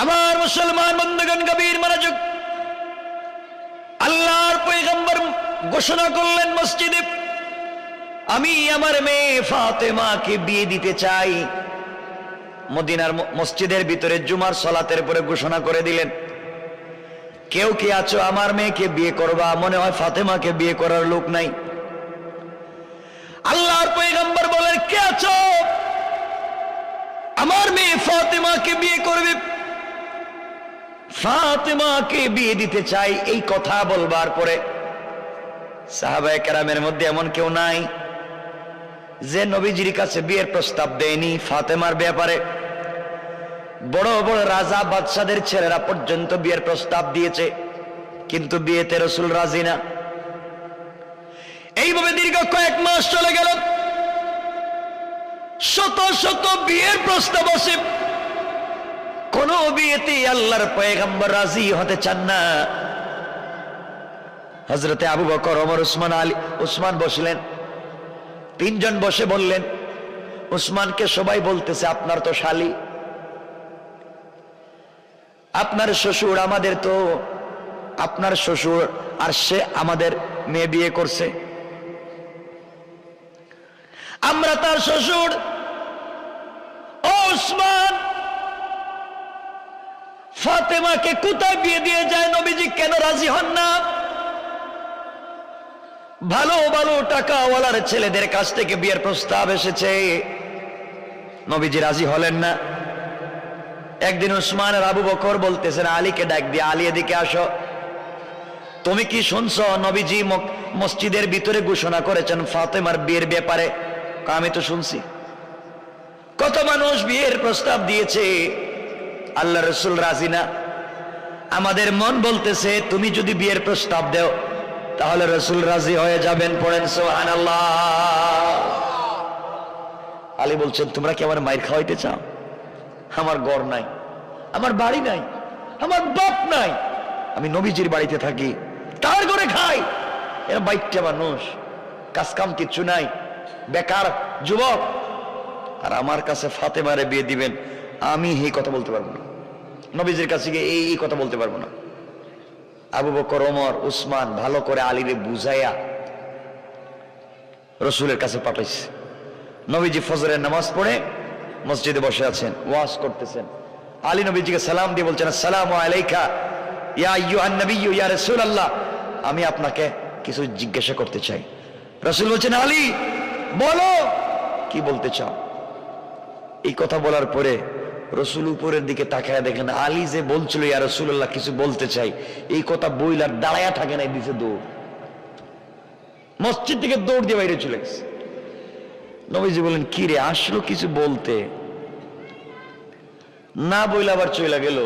আমার মুসলমান বন্ধুগণ, গভীর মনোযোগ। আল্লাহর পয়গম্বর ঘোষণা করলেন মসজিদে, আমি আমার মেয়ে ফাতেমাকে বিয়ে দিতে চাই। মদিনার মসজিদের ভিতরে জুমার সালাতের পরে ঘোষণা করে দিলেন, কেউ কি আছো আমার মেয়েকে বিয়ে করবা? মনে হয় ফাতেমাকে বিয়ে করার লোক নাই। আল্লাহর পয়গম্বর বলেন, কে আছো আমার মেয়ে ফাতেমাকে বিয়ে করবে? ফাতেমাকে বিয়ে দিতে চাই। এই কথা বলবার পরে সাহাবায়ে কেরামের মধ্যে এমন কেউ নাই যে নবীজির কাছে বিয়ের প্রস্তাব দেয়নি। ফাতেমার ব্যাপারে বড় বড় রাজা বাদশাদের ছেলেরা পর্যন্ত বিয়ের প্রস্তাব দিয়েছে, কিন্তু বিয়েতে রাসূল রাজি না। এইভাবে দীর্ঘ কয়েক মাস চলে গেল, শত শত বিয়ের প্রস্তাব আসে, কোন বিয়েতে আল্লাহর পয়গম্বর রাজি হতে চান না। হযরতে আবু বকর, ওমর, উসমান, আলী। উসমান বসলেন, তিনজন বসে বললেন, উসমানকে সবাই বলতেছে, আপনার তো শালী, আপনার শ্বশুর, আমাদের তো আপনার শ্বশুর আর সে আমাদের মেয়ে বিয়ে করছে, আমরা তার শ্বশুর। ও উসমান, ফাতেমাকে কোথায় বিয়ে দিয়ে যায়? নবীজি কেন রাজি হন না? ভালো ভালো টাকাওয়ালার ছেলেদের কাছ থেকে বিয়ের প্রস্তাব এসেছে, নবীজি রাজি হলেন না। একদিন উসমান আর আবু বকর বলতেছেন, আলীকে ডাক দিয়ে, আলী এদিকে আসো, তুমি কি শুনছো নবীজি মসজিদের ভিতরে ঘোষণা করেছেন ফাতেমার বিয়ের ব্যাপারে? আমি তো শুনছি, কত মানুষ বিয়ের প্রস্তাব দিয়েছে, আল্লাহ রাসূল রাজি না। আমাদের মন বলতেছে তুমি যদি বিয়ের প্রস্তাব দাও তাহলে রাসূল রাজি হয়ে যাবেন। পড়েন সুবহানাল্লাহ। আলী বলছেন, তোমরা কি আমার মায়ের খাওয়াইতে চাও? আমার ঘর নাই, আমার বাড়ি নাই, আমার বাপ নাই, আমি নবীজির বাড়িতে থাকি, তার ঘরে খাই। এরা বাইকটা মানুষ, কাজ কাম কিচ্ছু নাই, বেকার যুবক, আর আমার কাছে ফাতেমারে বিয়ে দিবেন? আমি এই কথা বলতে পারবো না, নবীজির কাছে গিয়ে এই কথা বলতে পারবো না। আবু বকর, ওমর, উসমান ভালো করে আলীরে বুঝাইয়া রসুলের কাছে পাঠাইছে। নবীজি ফজরের নামাজ পড়ে মসজিদে বসে আছেন, ওয়াজ করতেছেন। আলী নবীজিকে সালাম দিয়ে বলছেন, আসসালামু আলাইকা ইয়া আইয়ুহান নাবিয়্যু ইয়া রাসূলুল্লাহ, আমি আপনাকে কিছু জিজ্ঞাসা করতে চাই। রাসূল বলছেন, আলী বলো, কি বলতে চাও? এই কথা বলার পরে রসুল উপরের দিকে তাকায় দেখেন, আলী যে বলছিল ইয়া রাসূলুল্লাহ কিছু বলতে চাই, এই কথা বইলার দাঁড়ায়া থাকে নাই, দিছে দৌড়, মসজিদ থেকে দৌড় দিয়ে বাইরে চলে গেছে। নবীজি বলেন, কি রে, আসলো কিছু বলতে, না বইলে আবার চলে গেল।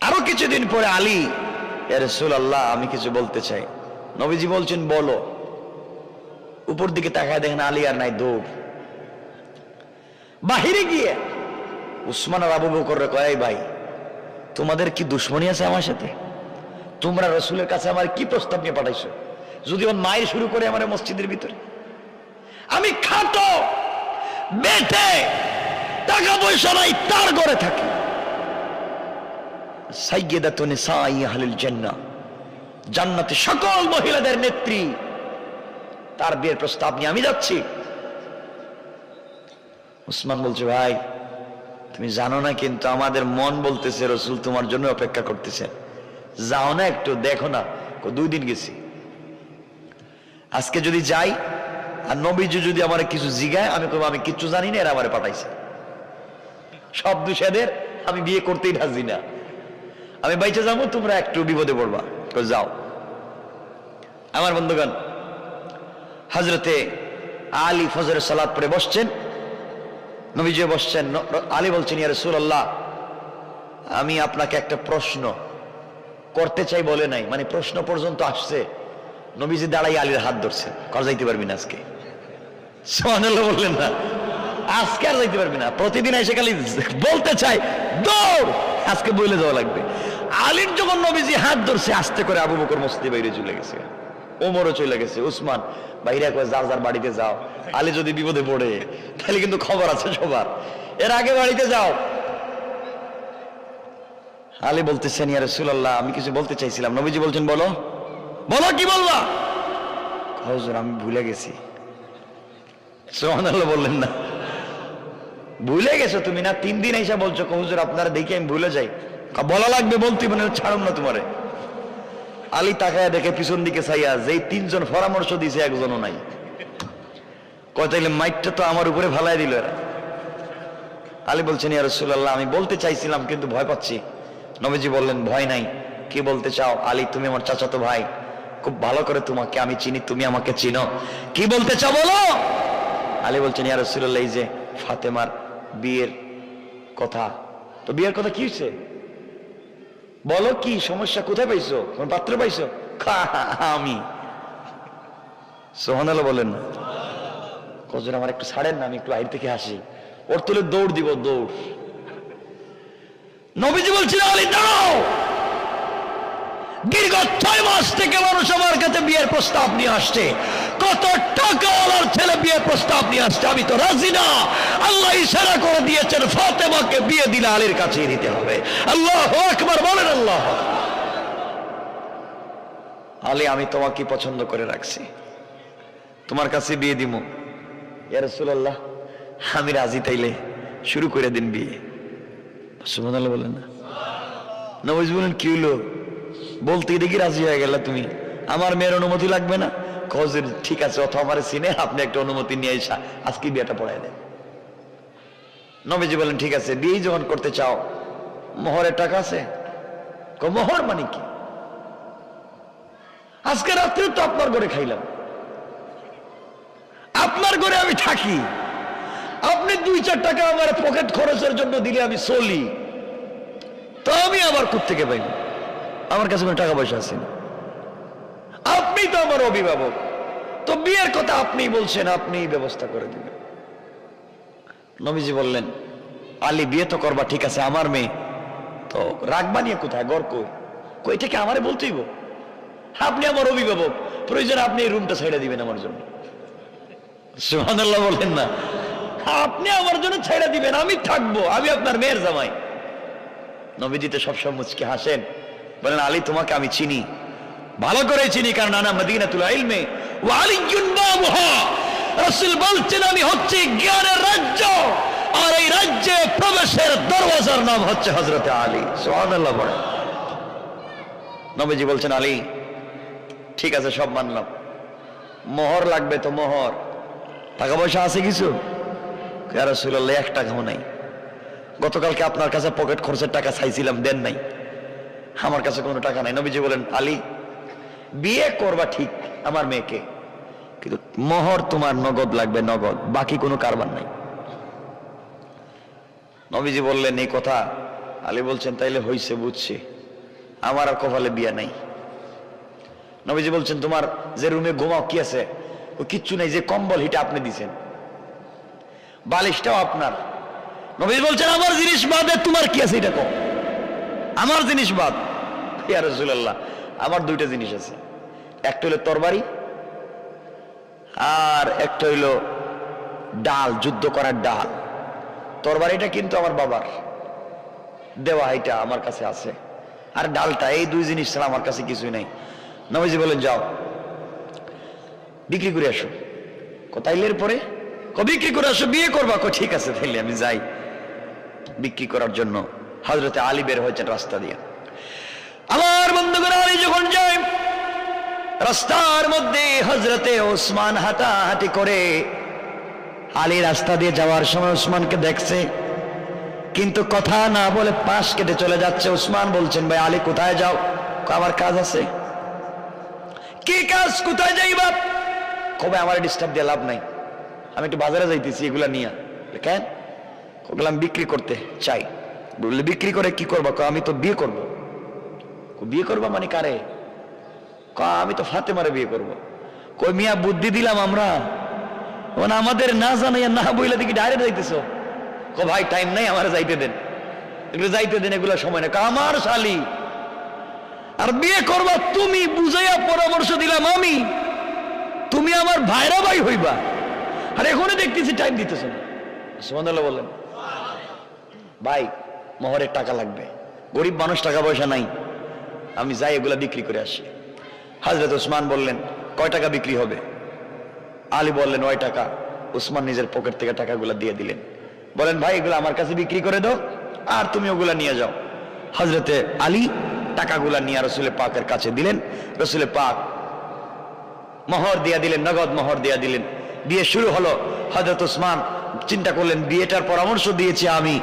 আরো কিছুদিন পরে আলী, ইয়া রাসূলুল্লাহ আমি কিছু বলতে চাই। নবীজি বলছেন, বলো। উপর দিকে তাকায় দেখেন আলী আর নাই, দৌড়। বাহিরে গিয়ে উসমান আর আবু বকর কয়, ভাই তোমাদের কি দুশ্মনী আছে আমার সাথে? তোমরা রসুলের কাছে আমার কি প্রস্তাব নিয়ে পাঠাইছো? যদি ওর মায়ের শুরু করে আমার মসজিদের ভিতরে, আমি খাটো বেটে, টাকা পয়সা নাই, তার ঘরে থাকি, সাইয়্যিদাতুন নিসাই আহলিল জান্নাহ, জান্নাতে সকল মহিলাদের নেত্রী, তার বিয়ের প্রস্তাব নিয়ে আমি যাচ্ছি। উসমান বলছে, ভাই তুমি জানো না, কিন্তু আমাদের মন বলতেছে রসুল তোমার জন্য অপেক্ষা করতেছে, যাও না একটু দেখো না। 2 দিন গেছি, আজকে যদি যাই আর নবীজি যদি আমার কিছু জিগায়, আমি কইব আমি কিচ্ছু জানি না, এরা আমারে পাঠাইছে, সব দুষেদের, আমি বিয়ে করতেই রাজি না, আমি বাইচে যাবো, তোমরা একটু বিপদে পড়বা, যাও। আমার বন্ধুগণ, হযরতে আলী ফজরের সালাত পড়ে বসছেন, নবীজি বসছেন। আলী বলছেন, ইয়া রাসূলুল্লাহ আমি আপনাকে একটা প্রশ্ন করতে চাই, বলে নাই, মানে প্রশ্ন পর্যন্ত আসছে। নবীজি দাঁড়াই আলীর হাত ধরছে, কর যাইতে পারবি না আজকে, সুবহানাল্লাহ বললেন না, আজকে আর যাইতে পারবি না, প্রতিদিন এসে খালি বলতে চাই, দৌড়, আজকে বলে যাওয়া লাগবে। আলীর যখন নবীজি হাত ধরছে, আস্তে করে আবু বকর মসজিদে বাইরে চলে গেছে, ওমরও চলে গেছে, উসমান বাইরে কয়, যার যার বাড়িতে যাও, আলী যদি বিপদে পড়ে তাহলে কিন্তু খবর আছে সবার, এর আগে বাড়িতে যাও। আলী বলতেছেন, ইয়া রাসূলুল্লাহ, আমি কিছু বলতে চাইছিলাম। নবীজি বলছেন, বলো বলো, কি বলবা? হুজুর আমি ভুলে গেছি। সুবহানাল্লাহ বললেন না? ভুলে গেছো তুমি না? 3 দিন এসে বলছো হুজুর আপনারা দেখে আমি ভুলে যাই। বলা লাগবে, বলতে মানে ছাড়ুন না তোমারে। আলী তাকায় দেখে পিছন দিকে চাইয়া, যেই 3 জন পরামর্শ দিছে একজনও নাই। কয় তাইলে মাইকটা তো আমার উপরে ফালাই দিল এরা। আলী বলছেন, ইয়া রাসূলুল্লাহ, আমি বলতে চাইছিলাম কিন্তু ভয় পাচ্ছি। নবীজি বললেন, ভয় নাই, কি বলতে চাও? আলী, তুমি আমার চাচাতো ভাই, খুব ভালো করে তোমাকে আমি চিনি, তুমি আমাকে চিনো, কি বলতে চাও বলো? আলী বলছেন, ইয়া রাসূলুল্লাহ, এই যে ফাতেমার বিয়ের কথা। তো বিয়ের কথা কি হয়েছে বলো, কি সমস্যা, কোথায় পাইছো, কোন পাত্র পাইছো? আমি। সুবহানাল্লাহ বলেন না? হুজুর আমার একটু ছাড়েন না, আমি একটু বাইরে থেকে আসি। ওর তুলে দৌড় দিব, দৌড়। নবীজি বলছেন, আলী দাঁড়াও। দীর্ঘ 6 মাস থেকে মানুষ আমার কাছে বিয়ের প্রস্তাব নিয়ে আসছে, কত টাকাওয়ালার ছেলে বিয়ের প্রস্তাব নিয়ে আসছে, আমি তো রাজি না। আল্লাহ ইশারা করে দিয়েছেন, ফাতেমাকে বিয়ে দিলে আলীর কাছেই দিতে হবে। আল্লাহু আকবার বলেন। আল্লাহ। আলী, আমি তোমাকে পছন্দ করে রাখছি, তোমার কাছে বিয়ে দিব। ইয়া রাসূলুল্লাহ, আমি রাজি, তাইলে শুরু করে দিন বিয়ে। সুবহানাল্লাহ বলেন না? নবীজি বলেন, কি হলো? বলতেই দেখি রাজি হয়ে গেল তুমি, আমার মেয়ের অনুমতি লাগবে না? হুজুর ঠিক আছে, অথবা আমার সিনে আপনি একটা অনুমতি নিয়ে এসা আজকে বিয়েটা পড়াই দেন। নবীজি বলেন, ঠিক আছে, বিয়ে যখন করতে চাও, মোহরের টাকা আছে? মোহর মানে কি? আজকে রাত্রে তো আপনার ঘরে খাইলাম, আপনার ঘরে আমি থাকি, আপনি 2-4 টাকা আমার পকেট খরচের জন্য দিলে আমি চলি, তো আমি আবার কোত্থেকে পাইব? আমার কাছে কোনো টাকা পয়সা আছে না। আপনি তো আমার অভিভাবক, তো বিয়ের কথা আপনি বলছেন, আপনিই ব্যবস্থা করে দিবেন। নবীজি বললেন, আলী বিয়ে তো করবা, ঠিক আছে, আমার মেয়ে তো রাখবা নিয়ে কোথায়, ঘর কই? কইটাকে আমারে বলতেইব? আপনি আমার অভিভাবক, প্রয়োজন আপনি এই রুমটা ছেড়ে দিবেন আমার জন্য। সুবহানাল্লাহ বলেন না? আপনি আমার জন্য ছেড়ে দিবেন, আমি থাকবো, আমি আপনার মেয়ের জামাই। নবীজি তো সবসময় মুচকি হাসেন, বলেন, আলী তোমাকে আমি চিনি, ভালো করে চিনি, কারণ আনা মদিনাতুল ইলমি ওয়া আলিয়্যুন বাবুহা। রাসূল বলছেন, আমি হচ্ছে জ্ঞানের রাজ্য, আর এই রাজ্যে প্রবেশের দরওয়াজার নাম হচ্ছে হযরত আলী। সুবহানাল্লাহ বলেন। নবীজি বলছেন, আলী ঠিক আছে, সব মানলাম, মোহর লাগবে তো মোহর, টাকা পয়সা আছে কিছু? ইয়া রাসূলুল্লাহ, 1 টাকাও নাই। গতকালকে আপনার কাছে পকেট খরচের টাকা চাইছিলাম, দেন নাই, আমার কাছে কোনো টাকা নাই। নবীজি বলেন, আলী বিয়ে করবা ঠিক আমার মেয়েকে, কিন্তু মোহর তোমার নগদ লাগবে, নগদ, বাকি কোনো কারবার নাই। নবীজি বললেন এই কথা। আলী বলছেন, তাইলে হইছে, বুঝছি, আমার আর কপালে বিয়ে নাই। নবীজি বলছেন, তোমার যে রুমে ঘুমাও কি আছে? ও কিচ্ছু নাই, যে কম্বল হিটা আপনি দিছেন, বালিশটাও আপনার। নবীজি বলছেন, আমার জিনিস বাদে তোমার কি আছে এটা কম, আমার জিনিস বাদ। ইয়া রাসূলুল্লাহ, আমার 2টা জিনিস আছে, একটা হলো তরবারি, আর একটা হইল ডাল, যুদ্ধ করার ডাল। তরবারিটা কিন্তু আমার বাবার দেওয়া, এটা আমার কাছে আছে, আর ডালটা, এই 2 জিনিস ছাড়া আমার কাছে কিছুই নাই। নবীজি বলেন, যাও বিক্রি করে আসো। তাইলের পরে বিক্রি করে আসো, বিয়ে করবা? ঠিক আছে, তাইলে আমি যাই। বিক্রি করার জন্য হযরতে আলী বের হয়েছেন রাস্তা দিয়ে। আমার বন্ধুগণ, আলী যখন যায়, রাস্তার মধ্যে হযরতে ওসমান হাঁটাহাঁটি করে। আলী রাস্তা দিয়ে যাওয়ার সময় ওসমানকে দেখছে, কিন্তু কথা না বলে পাশ কেটে চলে যাচ্ছে। ওসমান বলছেন, ভাই আলী কোথায় যাও? আমার কাজ আছে। কি কাজ? কোথায় যাইবা? কবে আমার ডিস্টার্ব দিয়ে লাভ নাই, আমি একটু বাজারে যাইতেছি, এগুলা নিয়ে। কেন? বললাম বিক্রি করতে চাই। বললে বিক্রি করে কি করবা? আমি তো বিয়ে করব। বিয়ে করবা মানে কারে? আমি তো ফাতেমারে বিয়ে করব। কই মিয়া, বুদ্ধি দিলাম আমরা, মানে আমাদের না জানাইয়া না বইলা দেখি ডাইরেক্ট যাইতেছ। ভাই টাইম নাই, আমার যাইতে দেন, এগুলো যাইতে দেন, এগুলো সময় না। আমার শালি, আর বিয়ে করবা তুমি, বুঝাইয়া পরামর্শ দিলাম আমি, তুমি আমার ভাইরা ভাই হইবা, আর এখনই দেখতেছি টাইম দিতেছ না। সুবহানাল্লাহ বলেন। ভাই মোহরের টাকা লাগবে, গরিব মানুষ, টাকা পয়সা নাই, আমি যাই এগুলা বিক্রি করে আসি। হযরত উসমান বললেন, কয় টাকা বিক্রি হবে? আলী বললেন 9 টাকা। উসমান নিজের পকেট থেকে টাকাগুলা দিয়ে দিলেন, বলেন ভাই এগুলো আমার কাছে বিক্রি করে দাও, আর তুমি ওগুলা নিয়ে যাও। হযরতে আলী টাকাগুলা নিয়ে রাসূল পাকের কাছে দিলেন। রাসূল পাক মোহর দিয়া দিলেন, নগদ মোহর দিয়া দিলেন। বিয়ে শুরু হলো। হযরত উসমান চিন্তা করলেন, বিয়েটার পরামর্শ দিয়েছি আমি,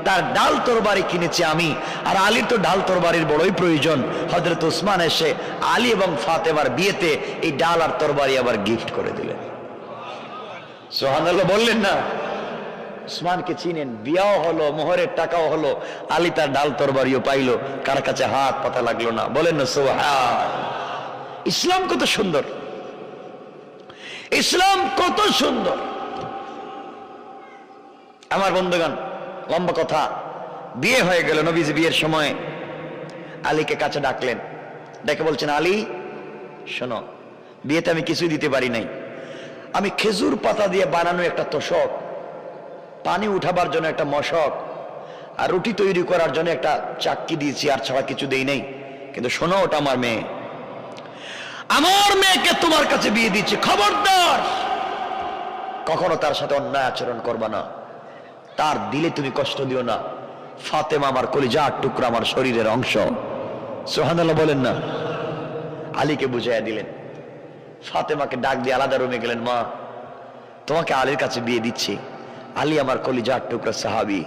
তার ডাল তরবারি কিনেছি আমি, আর আলীর তো ডাল তরবারির বড়ই প্রয়োজন। হযরত উসমান এসে আলী এবং ফাতেমার বিয়েতে এই ডাল আর তরবারি আবার গিফট করে দিলেন। সুবহানাল্লাহ বললেন না? উসমানকে চিনেন, বিয়াও হলো, মোহরের টাকাও হলো, আলী তার ডাল তরবারিও পাইলো, কার কাছে হাত পাতা লাগলো না। বলেন না সুবহান। ইসলাম কত সুন্দর, ইসলাম কত সুন্দর। আমার বন্ধুগণ, লম্বা কথা, বিয়ে হয়ে গেল। নবীজি বিয়ের সময় আলীকে কাছে ডাকলেন, ডেকে বলছেন, আলী শোনো, বিয়েতে আমি কিছুই দিতে পারি নাই, আমি খেজুর পাতা দিয়ে বানানো একটা তোশক, পানি উঠাবার জন্য একটা মশক, আর রুটি তৈরি করার জন্য একটা চাক্কি দিয়েছি, আর ছাড়া কিছু দেই নাই। কিন্তু শোনো, ওটা আমার মেয়ে, আমার মেয়েকে তোমার কাছে বিয়ে দিচ্ছি, খবরদার কখনো তার সাথে অন্যায় আচরণ করবা না, তার দিলে তুমি কষ্ট দিও না। ফাতেমা আমার কলিজার টুকরা, আমার শরীরের অংশ। সুবহানাল্লাহ বলেন না? আলীকে বুঝাইয়া দিলেন। ফাতেমাকে ডাক দিয়ে আলাদা রুমে গেলেন, মা তোমাকে আলীর কাছে বিয়ে দিচ্ছি, আলী আমার কলিজার টুকরা সাহাবী,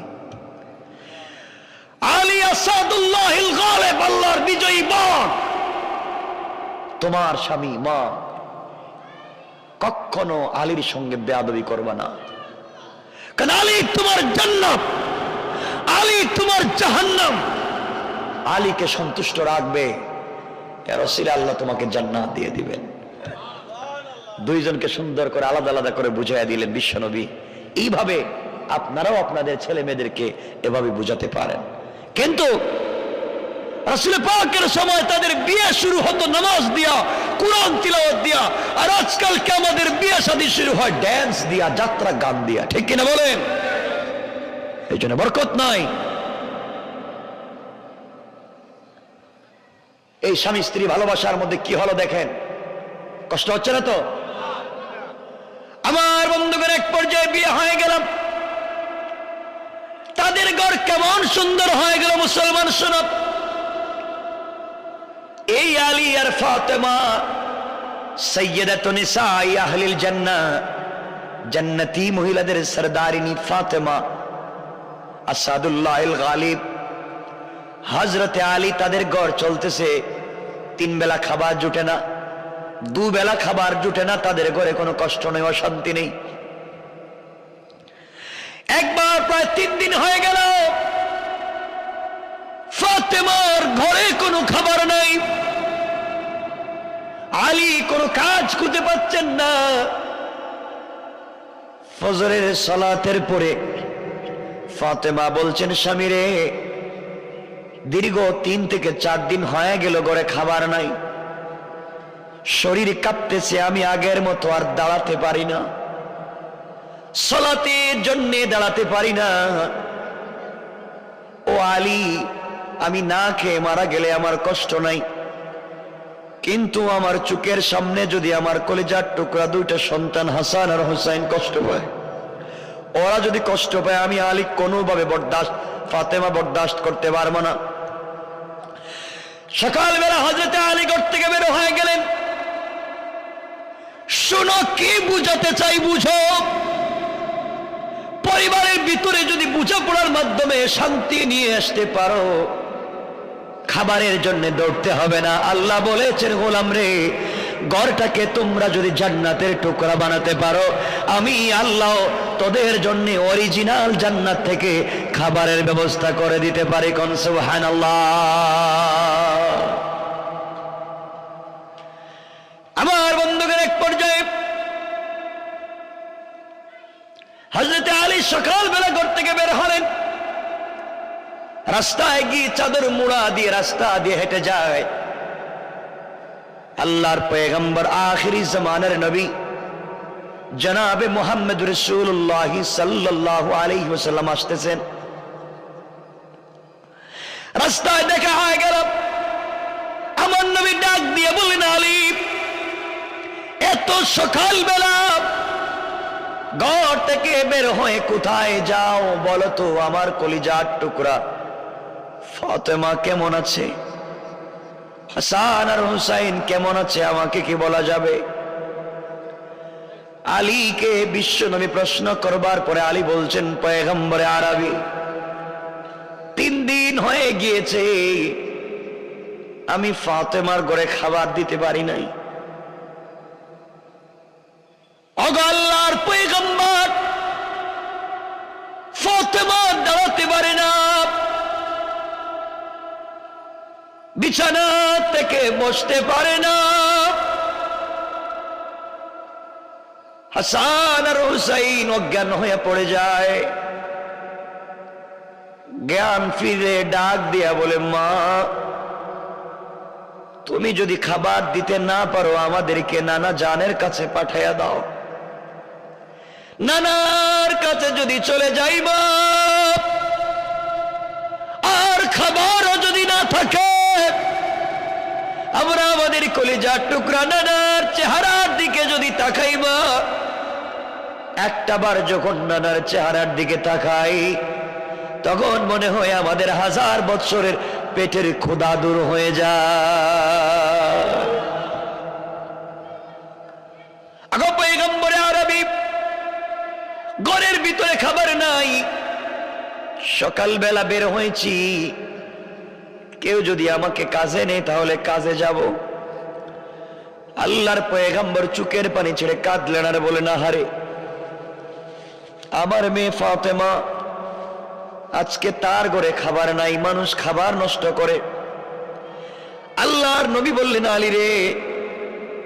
আলী আসাদুল্লাহিল গালিব, আল্লাহর বিজয়ী বাণ, তোমার স্বামী। মা কখনো আলীর সঙ্গে বেয়াদবি করবা না, কারণ আলী তোমার জান্নাত, আলী তোমার জাহান্নাম। আলীকে সন্তুষ্ট রাখবে, ইয়া রাসূল, আল্লাহ তোমাকে জান্নাত দিয়ে দিবেন। দুইজনকে সুন্দর করে আলাদা আলাদা করে বুঝাইয়া দিলেন বিশ্বনবী। এইভাবে আপনারাও আপনাদের ছেলে মেয়েদেরকে এভাবে বুঝাতে পারেন। কিন্তু রাসূল পাকের সময় তাদের বিয়ে শুরু হতো নামাজ দিয়া, কুরআন তিলাওয়াত দিয়া, আর আজকালকে আমাদের বিয়ে শাদী শুরু হয় ড্যান্স দিয়া, যাত্রা গান দিয়া। ঠিক কিনা বলেন? এই জন্য বরকত নাই। এই স্বামী স্ত্রী ভালোবাসার মধ্যে কি হলো দেখেন, কষ্ট হচ্ছে না তো? আমার বন্ধুদের এক পর্যায়ে বিয়ে হয়ে গেলাম, তাদের ঘর কেমন সুন্দর হয়ে গেল। মুসলমান শোনো, এই আলী আর ফাতেমা সাইয়্যিদাতুন নিসাই আহলিল জান্নাহ, জান্নাতি মহিলাদের সরদারিনী ফাতেমা আসাদুল্লাহিল গালিব। হযরতে আলী, তাদের ঘর চলতেছে, 3 বেলা খাবার জুটে না, 2 বেলা খাবার জুটে না, তাদের ঘরে কোনো কষ্ট নেই, অশান্তি নেই। একবার প্রায় 3 দিন হয়ে গেল, ফাতেমার ঘরে কোনো খাবার নাই, আলী কোনো কাজ করতে পারছেন না। ফজরের সালাতের পরে ফাতেমা বলছেন, স্বামী রে, দীর্ঘ 3 থেকে 4 দিন হয়ে গেল ঘরে খাবার নাই, শরীর কাঁপতেছে, আমি আগের মতো আর দাঁড়াতে পারি না, সালাতের জন্য দাঁড়াতে পারি না। ও আলী, আমি না খেয়ে মারা গেলে আমার কষ্ট নাই, কিন্তু আমার চোখের সামনে যদি আমার কলিজার টুকরা 2টা সন্তান হাসান আর হুসাইন কষ্ট পায়, ওরা যদি কষ্ট পায়, আমি আলী কোনোভাবে ফাতেমা বরদাস্ত করতে পারবো না। সকালবেলা হযরতে আলী ঘর থেকে বের হয়ে গেলেন। শোনো, কি বুঝাতে চাই বুঝো। পরিবারের ভিতরে যদি বোঝাপড়ার মাধ্যমে শান্তি নিয়ে আসতে পারো, খাবারের জন্য দৌড়তে হবে না। আল্লাহ বলেছেন, গোলাম রে, ঘরটাকে তোমরা যদি জান্নাতের টুকরা বানাতে পারো, আমি আল্লাহ তোদের জন্য অরিজিনাল জান্নাত থেকে খাবারের ব্যবস্থা করে দিতে পারি। কোন সুবহানাল্লাহ। আমার বন্ধুদের এক পর্যায়ে হযরত আলী সকালবেলা ঘর থেকে বের হলেন, রাস্তায় গিয়ে চাদর মুড়া দিয়ে রাস্তা দিয়ে হেঁটে যায়। আল্লাহর পয়গম্বর, আখিরি জামানার নবী জনাবে মুহাম্মদ রাসূলুল্লাহ সাল্লাল্লাহু আলাইহি ওয়াসাল্লাম আসতেছেন। রাস্তায় দেখা হয়ে গেল। আমার নবী ডাক দিয়ে বললেন, আলী, এত সকালবেলা ঘর থেকে বের হয়ে কোথায় যাও বলো তো? আমার কলিজার টুকরা ফাতেমা কেমন আছে, হাসান আর হুসাইন কেমন আছে, আমাকে কি বলা যাবে? আলীকে বিশ্ব নবী প্রশ্ন করবার পরে আলী বলছেন, পয়গম্বরে আরবি, 3 দিন হয়ে গিয়েছে আমি ফাতেমার ঘরে খাবার দিতে পারি নাই। ওগো আল্লাহর পয়গম্বর, ফাতেমা দাঁড়াতে পারে না, বিছানা থেকে বসতে পারে না, হাসান আর হুসাইন অজ্ঞান হয়ে পড়ে যায়। জ্ঞান ফিরে ডাক দিয়া বলে, মা, তুমি যদি খাবার দিতে না পারো আমাদেরকে নানা জানের কাছে পাঠাইয়া দাও। নানার কাছে যদি চলে যাইবা আর খাবারও যদি না থাকে, আমরা আমাদের কলিজার টুকরা নানার চেহারার দিকে যদি তাকাইবা, একটা বার যখন নানার চেহারার দিকে তাকাই তখন মনে হয় আমাদের 1000 বৎসরের পেটের ক্ষুধা দূর হয়ে যায়। আগো পয়গম্বরে আরবি, ঘরের ভিতরে খাবার নাই, সকালবেলা বের হয়েছি, কেউ যদি আমাকে কাজে নেই তাহলে কাজে যাব। আল্লাহর পয়গম্বর চোখের পানি ছেড়ে কাঁদলেন আর বলেন, আহারে আমার মেয়ে ফাতেমা, আজকে তার ঘরে খাবার নাই, মানুষ খাবার নষ্ট করে। আল্লাহর নবী বললেন, আলী রে,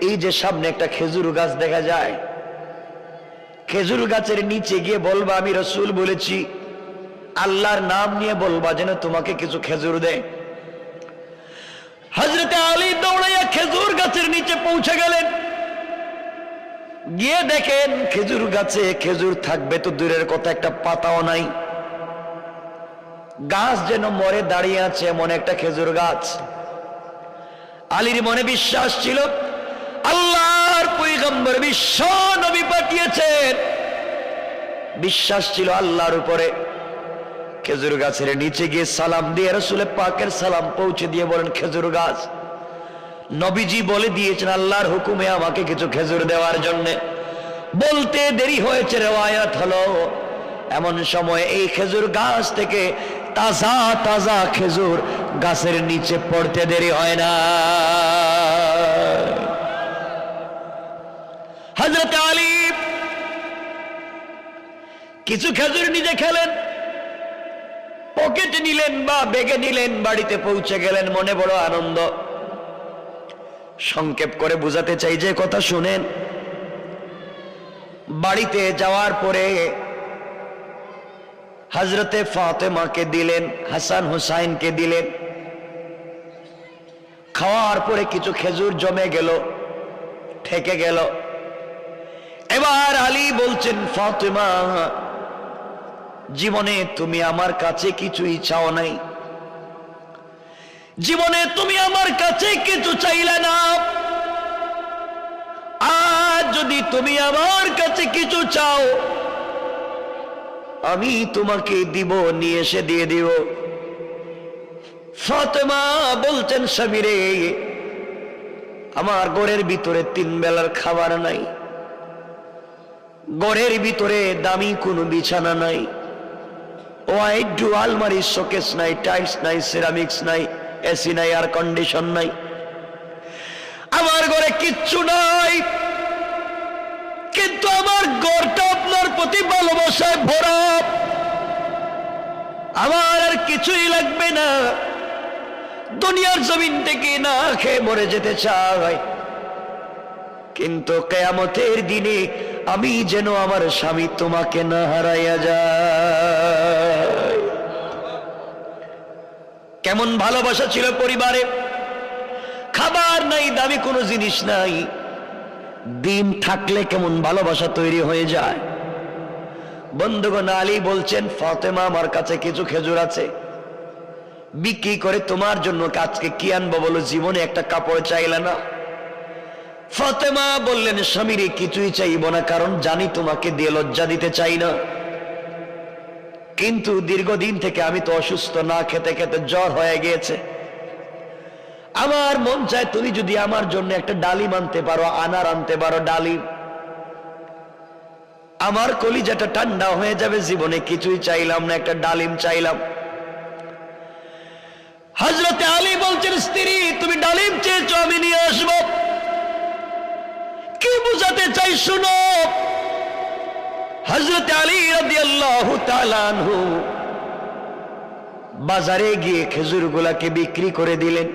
এই যে সামনে একটা খেজুর গাছ দেখা যায়, খেজুর গাছের নিচে গিয়ে বলবা আমি রাসূল বলেছি, আল্লাহর নাম নিয়ে বলবা যেন তোমাকে কিছু খেজুর দেয়। হযরতে আলী দৌড়াইয়া খেজুর গাছের নিচে পৌঁছে গেলেন। গিয়ে দেখেন খেজুর গাছে খেজুর থাকবে তো দূরের কথা, একটা পাতাও নাই। গাছ যেন মরে দাঁড়িয়ে আছে এমন একটা খেজুর গাছ। আলীর মনে বিশ্বাস ছিল আল্লাহর পয়গম্বর বিশ্ব নবী পাঠিয়েছেন, বিশ্বাস ছিল আল্লাহর উপরে। খেজুর গাছের নিচে গিয়ে সালাম দিয়ে রাসূল পাকের সালাম পৌঁছে দিয়ে বলেন, খেজুর গাছ, নবীজি বলে দিয়েছেন আল্লাহর হুকুমে আমাকে কিছু খেজুর দেওয়ার জন্য। বলতে দেরি হয়েছে, রিওয়ায়াত হলো এমন সময় এই খেজুর গাছ থেকে তাজা তাজা খেজুর গাছের নিচে পড়তে দেরি হয় না। হযরত আলী কিছু খেজুর নিজে খেলেন, পকেটে নিলেন বা ব্যাগে নিলেন, বাড়িতে পৌঁছে গেলেন, মনে বড় আনন্দ। সংক্ষেপ করে বুঝাতে চাই যে কথা শুনেন। বাড়িতে যাওয়ার পরে হযরতে ফাতেমাকে দিলেন, হাসান হুসাইনকে দিলেন। খাওয়ার পরে কিছু খেজুর জমে গেল, থেকে গেল। এবার আলী বলছেন, ফাতেমা, জীবনে তুমি আমার কাছে কিছুই চাও নাই, জীবনে তুমি আমার কাছে কিছু চাইলে না, আজ যদি তুমি আমার কাছে কিছু চাও আমি তোমাকে দিব, নিয়ে এসে দিয়ে দিব। ফাতেমা বলছেন, স্বামী রে, আমার ঘরের ভিতরে 3 বেলার খাবার নাই, ঘরের ভিতরে দামি কোনো বিছানা নাই, ওয়াইড আলমারি, শোকেস নাই, টাইলস নাই, সিরামিক্স নাই, এসি নাই, এয়ার কন্ডিশন নাই, আমার ঘরে কিচ্ছু নাই। কিন্তু আমার ঘরটা আপনার প্রতি ভালোবাসায় ভরা, আমার আর কিছুই লাগবে না, দুনিয়ার জমিন থেকে না খেয়ে মরে যেতে চাই, কিন্তু কিয়ামতের দিনে আমি যেন আমার স্বামী তোমাকে না হারাইয়া যায়। কেমন ভালোবাসা ছিল পরিবারে। খাবার নাই, দামি কোনো জিনিস নাই, দিন থাকলে কেমন ভালোবাসা তৈরি হয়ে যায়। বন্ধুগণ, আলী বলছেন, ফাতেমা আমার কাছে কিছু খেজুর আছে, বিক্রি করে তোমার জন্য আজকে কি আনবো বলো, জীবনে একটা কাপড় চাইলে না। ফাতেমা বললেন, স্বামীরে কিছুই চাইব না, কারণ জানি তোমাকে দিয়ে লজ্জা দিতে চাই না, কিন্তু দীর্ঘদিন থেকে আমি তো অসুস্থ, না খেতে খেতে জ্বর হয়ে গিয়েছে, আমার মন চায় তুমি যদি আমার জন্য একটা ডালিম আনতে পারো, আনার আনতে পারো, ডালিম, আমার কলিজাটা ঠান্ডা হয়ে যাবে, জীবনে কিছুই চাইলাম না, একটা ডালিম চাইলাম। হযরতে আলী বলছেন, স্ত্রী তুমি ডালিম চেয়েছো, আমি নিয়ে আসবো। কি বুঝাতে চাই শুনো। হযরতে আলী রাদিয়াল্লাহু তাআলা আনহু বাজারে গিয়ে খেজুরগুলাকে বিক্রি করে দিলেন,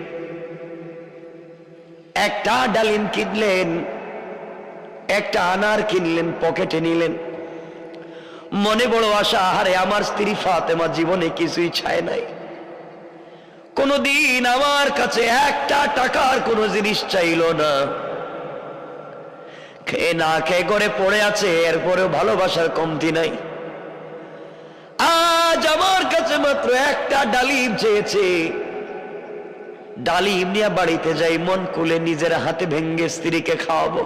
একটা ডালিম কিনলেন, একটা আনার কিনলেন, পকেটে নিলেন, মনে বড় আশা, আরে আমার স্ত্রী ফাতেমা জীবনে কিছুই চায় নাই, কোনদিন আমার কাছে একটা টাকার কোন জিনিস চাইল না, খেয়ে না খেয়ে করে পড়ে আছে, এরপরেও ভালোবাসার কমতি নাই, আজ আমার কাছে মাত্র একটা ডালিম চেয়েছে, ডালিম নিয়ে বাড়িতে যাই, মন খুলে নিজের হাতে ভেঙ্গে স্ত্রীকে খাওয়াবো।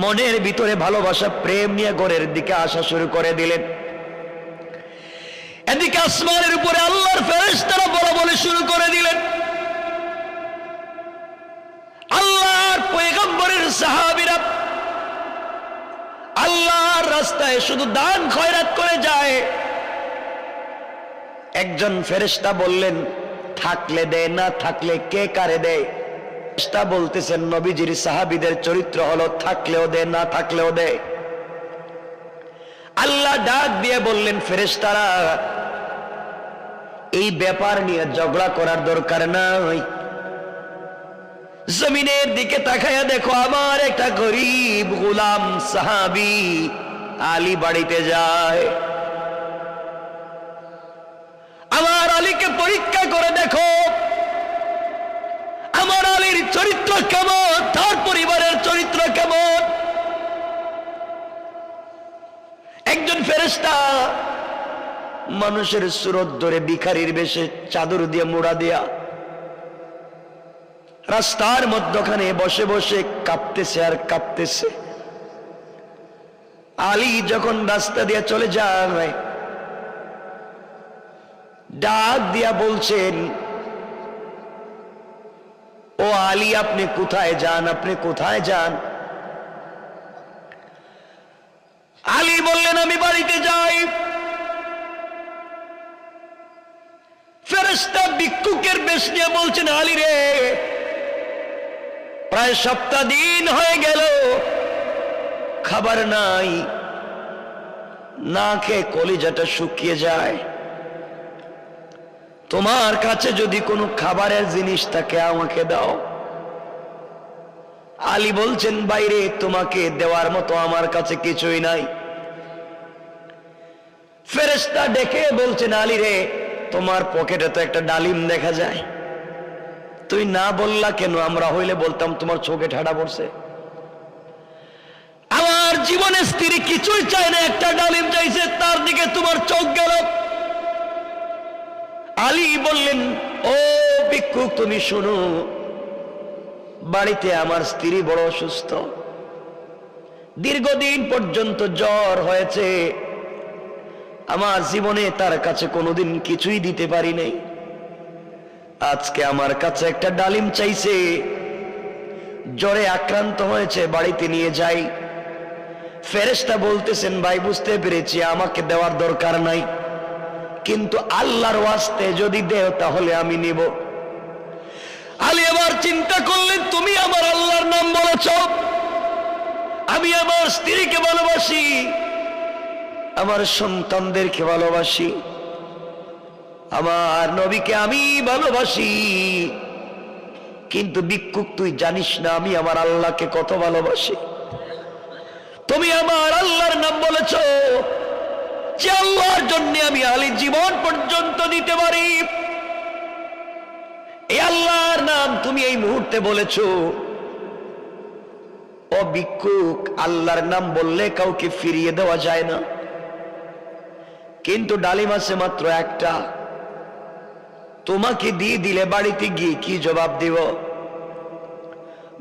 মনের ভিতরে ভালোবাসা প্রেম নিয়ে ঘরের দিকে আসা শুরু করে দিলেন। এদিকে আসমানের উপরে আল্লাহর ফেরেশতারা বলা বলে শুরু করে দিলেন, আল্লাহর পয়গম্বরের সাহাবীরা আল্লাহর রাস্তায় শুধু দান খয়রাত করে যায়। একজন ফেরেশতা বললেন, থাকলে দেয়, না থাকলে কে কারে দেয়? ফেরেশতা বলতেছেন, নবীজির সাহাবীদের চরিত্র হলো থাকলেও দেয়, না থাকলেও দেয়। আল্লাহ ডাক দিয়ে বললেন, ফেরেশতারা এই ব্যাপার নিয়ে ঝগড়া করার দরকার নাই, জমিনের দিকে তাকায়া দেখো, আমার একটা গরীব গোলাম সাহাবী আলী বাড়িতে যায়, আমার আলীকে পরীক্ষা করে দেখো, আমার আলীর চরিত্র কেমন, তার পরিবারের চরিত্র কেমন। একজন ফেরেশতা মানুষের সুরত ধরে ভিখারির বেশে চাদর দিয়ে মোড়া দিয়া রাস্তার মধ্যখানে বসে বসে কাঁপতেছে আর কাঁপতেছে। আলী যখন রাস্তা দিয়ে চলে যায়, ডাক দিয়া বলছেন, ও আলী আপনি কোথায় যান, আপনি কোথায় যান? আলী বললেন, আমি বাড়িতে যাই। ফেরেশতা ভিক্ষুকের বেশ নিয়ে বলছেন, আলী রে, প্রায় সপ্তাহ দিন হয়ে গেল, খাবার নাই, না খেয়ে কলিজাটা শুকিয়ে যায়, তোমার কাছে যদি কোনো খাবারের জিনিস থাকে আমাকে দাও। আলী বলছেন, বাইরে তোমাকে দেওয়ার মতো আমার কাছে কিছুই নাই। ফেরেশতা ডেকে বলছেন, আলী রে, তোমার পকেটে তো একটা ডালিম দেখা যায়, তুই না বললা কেন? আমরা হইলে বলতাম তোমার চোখে ঠাডা পড়ছে। আমার জীবনে স্ত্রী কিছুই চায় না, একটা ডালিম চাইছে, তার দিকে তোমার চোখ গেল। আলী বললেন, ও ভিক্ষুক তুমি শোনো, বাড়িতে আমার স্ত্রী বড় অসুস্থ, দীর্ঘদিন পর্যন্ত জ্বর হয়েছে, আমার জীবনে তার কাছে কোনোদিন কিছুই দিতে পারি নাই, আজকে আমার কাছে একটা ডালিম চাইছে, জ্বরে আক্রান্ত হয়েছে, বাড়িতে নিয়ে যাই। ফেরেশতা বলতেছেন, ভাই বুঝতে পেরেছি, আমাকে দেওয়ার দরকার নাই, কিন্তু আল্লাহর ওয়াস্তে যদি দেও তাহলে আমি নিব। আলী আবার চিন্তা করলেন, তুমি আমার আল্লাহর নাম বলেছ, আমি আমার স্ত্রীকে ভালোবাসি, আমার সন্তানদেরকে ভালোবাসি, আমার নবীকে আমি ভালোবাসি, কিন্তু ভিক্ষুক তুই জানিস না আমি আমার আল্লাহকে কত ভালোবাসি। তুমি আমার আল্লাহর নাম বলেছ, যে আল্লাহর জন্য আমি আলী জীবন পর্যন্ত দিতে পারি, এই আল্লাহর নাম তুমি এই মুহূর্তে বলেছ। ও ভিক্ষুক, আল্লাহর নাম বললে কাউকে ফিরিয়ে দেওয়া যায় না, কিন্তু ডালিম আছে মাত্র একটা, তোমাকে দিয়ে দিলে বাড়িতে গিয়ে কি জবাব দিব?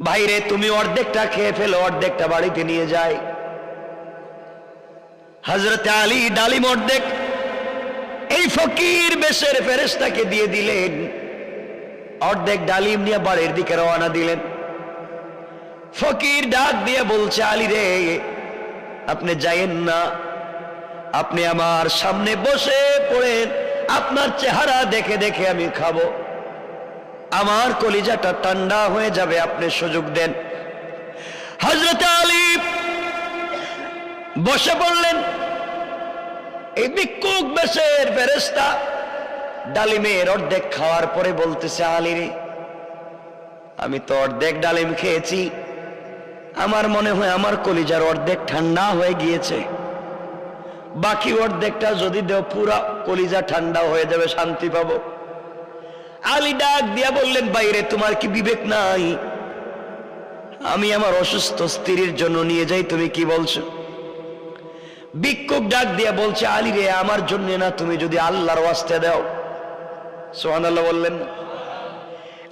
ভাইরে তুমি অর্ধেকটা খেয়ে ফেলো, অর্ধেকটা বাড়িতে নিয়ে যায়। হযরত আলী ডালিম অর্ধেক এই ফকির বেশের ফেরেশতাকে দিয়ে দিলেন, অর্ধেক ডালিম নিয়ে বাড়ির দিকে রওনা দিলেন। ফকির ডাক দিয়ে বলছে, আলী রে, আপনি যায়েন না, আপনি আমার সামনে বসে পড়েন, আপনার চেহারা দেখে দেখে আমি খাবো, আমার কলিজাটা ঠান্ডা হয়ে যাবে, আপনি সুযোগ দেন। হযরত আলী বসে পড়লেন। এই ভিক্ষুক বেশের ফেরেশতা ডালিমের অর্ধেক খাওয়ার পরে বলতেছে, আলী রে, আমি তো অর্ধেক ডালিম খেয়েছি, আমার মনে হয় আমার কলিজার অর্ধেক ঠান্ডা হয়ে গিয়েছে, বাকি অর্ধেকটা যদি দেও পুরা কলিজা ঠান্ডা হয়ে যাবে, শান্তি পাবো। আলী ডাক দিয়া বললেন, বাইরে তোমার কি বিবেক নাই? আমি আমার অসুস্থ স্ত্রীর জন্য নিয়ে যাই, তুমি কি বলছো? ভিক্ষুক ডাক দিয়া বলছে, আলী রে, আমার জন্য না, তুমি যদি আল্লাহর ওয়াস্তে দাও। সুবহানাল্লাহ বললেন না?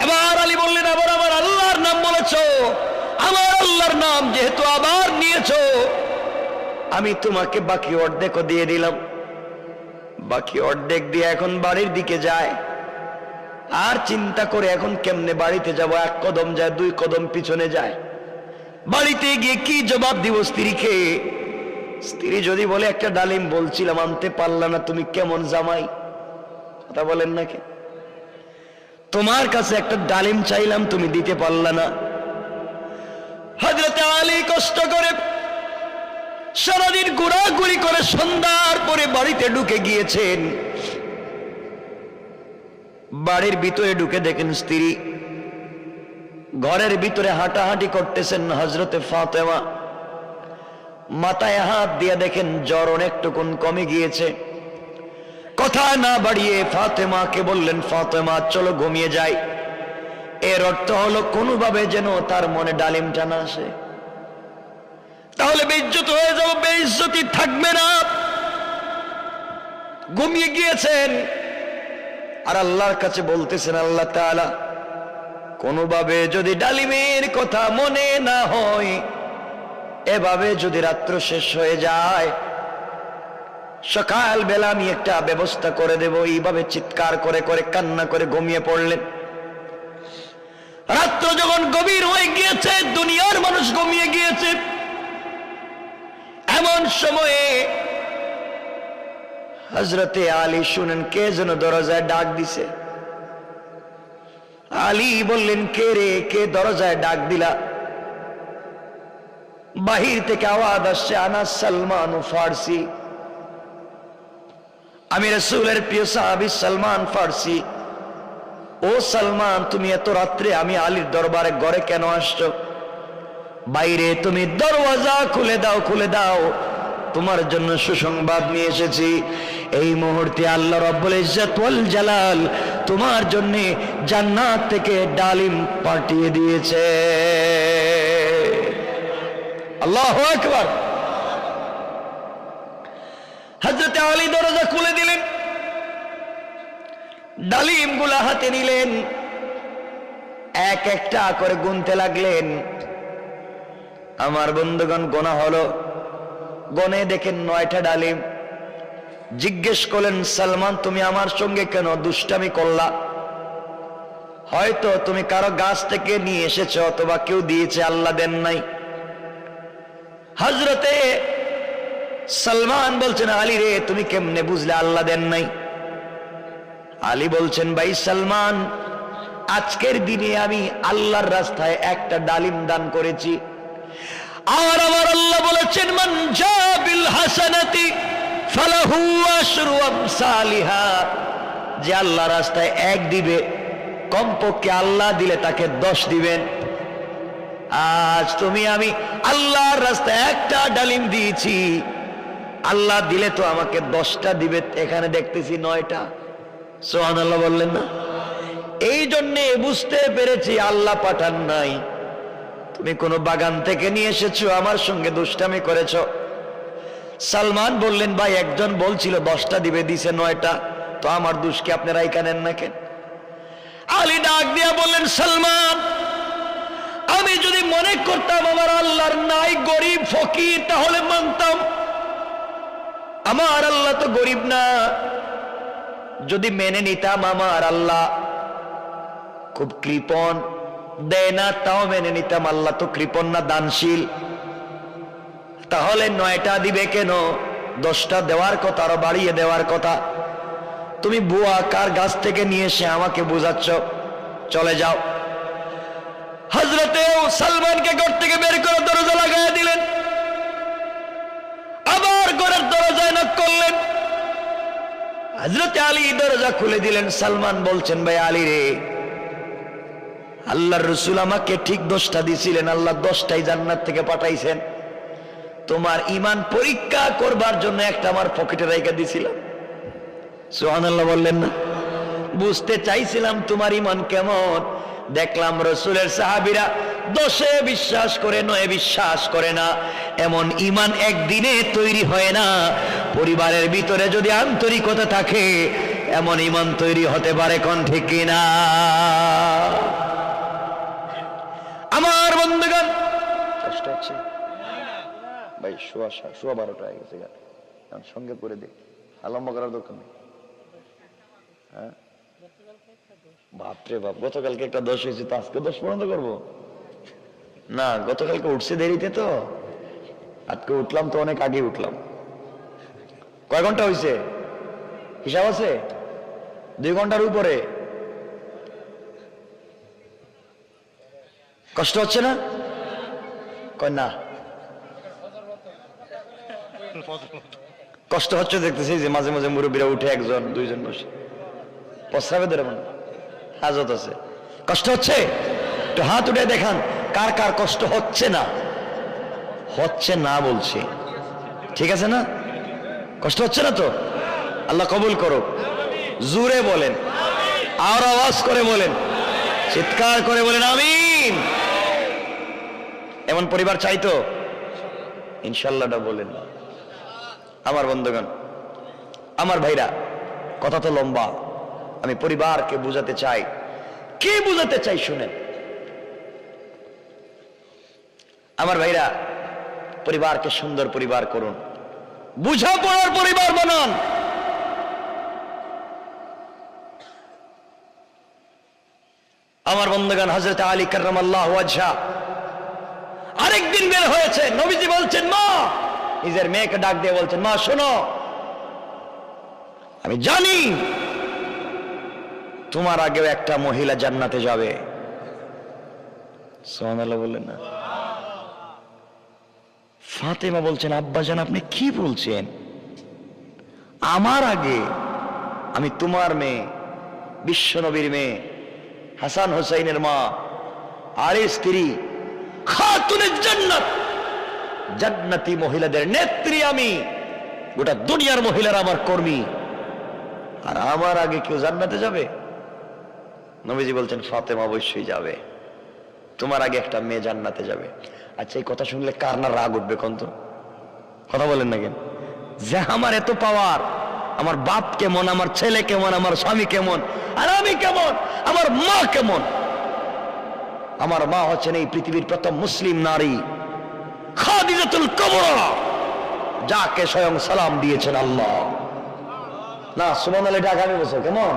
এবার আলী বললেন, আবার আমার আল্লাহর নাম বলেছো, আমার আল্লাহর নাম যেহেতু আবার নিয়েছো, আমি তোমাকে বাকি অর্ধেকও দিয়ে দিলাম। বাকি অর্ধেক দিয়ে এখন বাড়ির দিকে যায়, আর চিন্তা করে এখন কেমনে বাড়িতে যাব, এক কদম যায়, দুই কদম পিছনে যায়। বাড়িতে গিয়ে কি জবাব দিব স্ত্রীকে? স্ত্রী যদি বলে, একটা ডালিম বলছিলাম আনতে পারলা না, তুমি কেমন জামাই? কথা বলেন নাকি? তোমার কাছে একটা ডালিম চাইলাম, তুমি দিতে পারলা না। হযরত আলী কষ্ট করে সারাদিন ঘোরাঘুরি করে সন্ধ্যার পরে বাড়িতে ঢুকে গিয়েছেন। বাড়ির ভিতরে ঢুকে দেখেন স্ত্রী ঘরের ভিতরে হাঁটাহাঁটি করতেছেন। হযরতে ফাতেমা মাথায় হাত দিয়ে দেখেন জ্বর অনেকটুকুন কমে গিয়েছে। কথা না বাড়িয়ে ফাতেমাকে বললেন, ফাতেমা চলো ঘুমিয়ে যাই। এর অর্থ হলো কোনোভাবে যেন তার মনে ডালিমটা না আসে, তাহলে বেইজ্জত হয়ে যাব, বেইজ্জতি থাকবে না। ঘুমিয়ে গিয়েছেন আর আল্লাহর কাছে বলতেছেন, আল্লাহ তাআলা কোনোভাবে যদি ডালিমের কথা মনে না হয়, এভাবে যদি রাত্র শেষ হয়ে যায়, সকাল বেলা আমি একটা ব্যবস্থা করে দেব। এইভাবে চিৎকার করে করে কান্না করে ঘুমিয়ে পড়লেন। রাত্র যখন গভীর হয়ে গিয়েছে, দুনিয়ার মানুষ ঘুমিয়ে গিয়েছে, এমন সময়ে হযরতে আলী শুনেন কে যেন দরজায় ডাক দিছে। আলী বললেন, কে রে, কে দরজায় ডাক দিলা? বাহির থেকে আওয়াজ আসছে, আনা সালমান ফারসি, আমি রাসূলের প্রিয় সাহাবী সালমান ফারসি। ও সালমান, তুমি এত রাত্রে আমি আলীর দরবারে ঘরে কেন আসছো? বাইরে তুমি দরওয়াজা খুলে দাও, খুলে দাও, তোমার জন্য সুসংবাদ নিয়ে এসেছি। এই মুহূর্তে আল্লাহ রাব্বুল ইজ্জত ওয়াল জালাল তোমার জন্য জান্নাত থেকে ডালিম পাঠিয়ে দিয়েছে। আল্লাহু আকবার। হযরত আলী দরজা খুলে দিলেন, ডালিম গুলা হাতে নিলেন, এক একটা করে গুনতে লাগলেন। আমার বন্ধুগণ, গোনা হলো, গনে দেখেন 9টা ডালিম। জিজ্ঞেস করলেন, সালমান তুমি আমার সঙ্গে কেন দুষ্টামি করলা? হয়তো তুমি কারো গাছ থেকে নিয়ে এসেছো, অথবা কেউ দিয়েছে, আল্লাহ দেন নাই। হযরতে সালমান বলছেন, আলী রে, তুমি কেমনে বুঝলে আল্লাহ দেন নাই? আলী বলছেন, ভাই সালমান, আজকের দিনে আমি আল্লাহর রাস্তায় একটা ডালিম দান করেছি, আর আমার আল্লাহ বলেছেন, মান জা বিল হাসানাতি ফালাহু আশরু আমসালিহা, যে আল্লাহর রাস্তায় 1 দিবে, কমপক্ষে আল্লাহ দিলে তাকে 10 দিবেন। আজ তুমি আমি আল্লাহর রাস্তায় একটা ডালিম দিয়েছি, আল্লাহ দিলে তো আমাকে 10টা দিবে, এখানে দেখতেছি 9টা। সুবহানাল্লাহ বললেন না? এই জন্য বুঝতে পেরেছি আল্লাহ পাঠান নাই, তুমি কোন বাগান থেকে নিয়ে এসেছো, আমার সঙ্গে দুষ্টামি করেছো। সালমান বললেন, ভাই একজন বলছিল 10টা দিবে, দিছে 9টা, তো আমার দোষ কি আপনারা এখানে না কেন? আলী ডাক দিয়া বললেন, সালমান, আমি যদি মনে করতাম আমার আল্লাহর নাই, গরিব ফকির, তাহলে মানতাম। আমার আল্লাহ তো গরিব না। যদি মেনে নিতাম আমার আল্লাহ খুব কৃপণ, দেয় না, তাও মেনে নিতাম। আল্লাহ তো কৃপণ না, দানশীল। তাহলে 9টা দিবে কেন? 10টা দেওয়ার কথা, আরো বাড়িয়ে দেওয়ার কথা। তুমি বুয়া কার গাছ থেকে নিয়ে এসে আমাকে বোঝাচ্ছ, চলে যাও। হযরতে সালমানকে ঘর থেকে বের করে দরজা লাগাইয়া দিলেন। আবার ঘরের দরজায় নক করলেন। হযরতে আলী দরজা খুলে দিলেন। সালমান বলছেন, ভাই আলী রে, আল্লাহর রাসূল আমাকে ঠিক 10টা দিয়েছিলেন, আল্লাহ 10টাই জান্নাত থেকে পাঠাইছেন। তোমার ঈমান পরীক্ষা করবার জন্য একটা আমার পকেটে রেখে দিয়েছিলাম। সুবহানাল্লাহ বললেন না? বুঝতে চাইছিলাম তোমার ঈমান কেমন। দেখলাম রাসূলের সাহাবীরা 10এ বিশ্বাস করে, 9এ বিশ্বাস করে না। এমন ঈমান একদিনে তৈরি হয় না। পরিবারের ভিতরে যদি আন্তরিকতা থাকে, এমন ঈমান তৈরি হতে পারে। কোন ঠিক কিনা? আমার বন্ধুগণ, কষ্ট হচ্ছে ভাই, শোয়া 12টা হয়ে গেছে, সঙ্গে করে দে, আলম্ব করার দরকার নেই। হ্যাঁ বাপরে বাপ, গতকালকে একটা 10 হয়েছে, তো আজকে 10 পর্যন্ত করবো না? গতকালকে উঠছে দেরিতে, তো আজকে উঠলাম তো অনেক আগে উঠলাম। কয় ঘন্টা হয়েছে হিসাব আছে? 2 ঘন্টার উপরে। কষ্ট হচ্ছে না? কয় না, কষ্ট হচ্ছে। দেখতেছি যে মাঝে মাঝে মুরব্বীরা উঠে 1জন 2জন বসে প্রস্রাবে ধরে, মানে হাজত আছে। কষ্ট হচ্ছে? একটু হাত উঠে দেখান কার কার কষ্ট হচ্ছে না। হচ্ছে না বলছি, ঠিক আছে না? কষ্ট হচ্ছে না তো? আল্লাহ কবুল করো। জোরে বলেন, আর আওয়াজ করে বলেন, চিৎকার করে বলেন আমিন। এমন পরিবার চাইতো? ইনশাআল্লাহটা বলেন। আমার বন্ধুগণ, আমার ভাইরা, কথা তো লম্বা, আমি পরিবারকে বুঝাতে চাই। কি বুঝাতে চাই শুনেন। আমার ভাইরা, পরিবারকে সুন্দর পরিবার করুন, বুঝাপড়ার পরিবার বানান। আমার বন্ধুগণ, হযরত আলী কাররামাল্লাহু ওয়াজহা আরেকদিন বের হয়েছে। নবীজি বলছেন, মা, নিজের মেয়েকে ডাক দিয়ে বলছেন, মা শোনো, আমি জানি তোমার আগেও একটা মহিলা জান্নাতে যাবে। সুবহানাল্লাহ বললেন না? ফাতেমা বলছেন, আব্বাজান আপনি কি বলছেন? আমার আগে আমি তোমার মেয়ে, বিশ্বনবীর মেয়ে, হাসান হোসাইনের মা, আলীর স্ত্রী, খাতুনে জান্নাত, জান্নাতি মহিলাদের নেত্রী আমি। গোটা দুনিয়ার মহিলারা আমার কর্মী, আর আমার আগে কেউ জান্নাতে যাবে? নবীজি বলছেন, ফাতেমা অবশ্যই যাবে, তোমার আগে একটা মেয়ে জান্নাতে যাবে। আচ্ছা, এই কথা শুনলে কার না রাগ উঠবে? কোন তো কথা বলেন না কেন? যে আমার এত পাওয়ার, আমার বাপ কেমন, আমার ছেলে কেমন, আমার স্বামী কেমন, আর আমি কেমন, আমার মা কেমন। আমার মা হচ্ছেন এই পৃথিবীর প্রথম মুসলিম নারী, খাদিজাতুল কুবরা, যাকে স্বয়ং সালাম দিয়েছেন আল্লাহ। না সুবহানাল্লাহ, এটা আগামী বছর কেমন?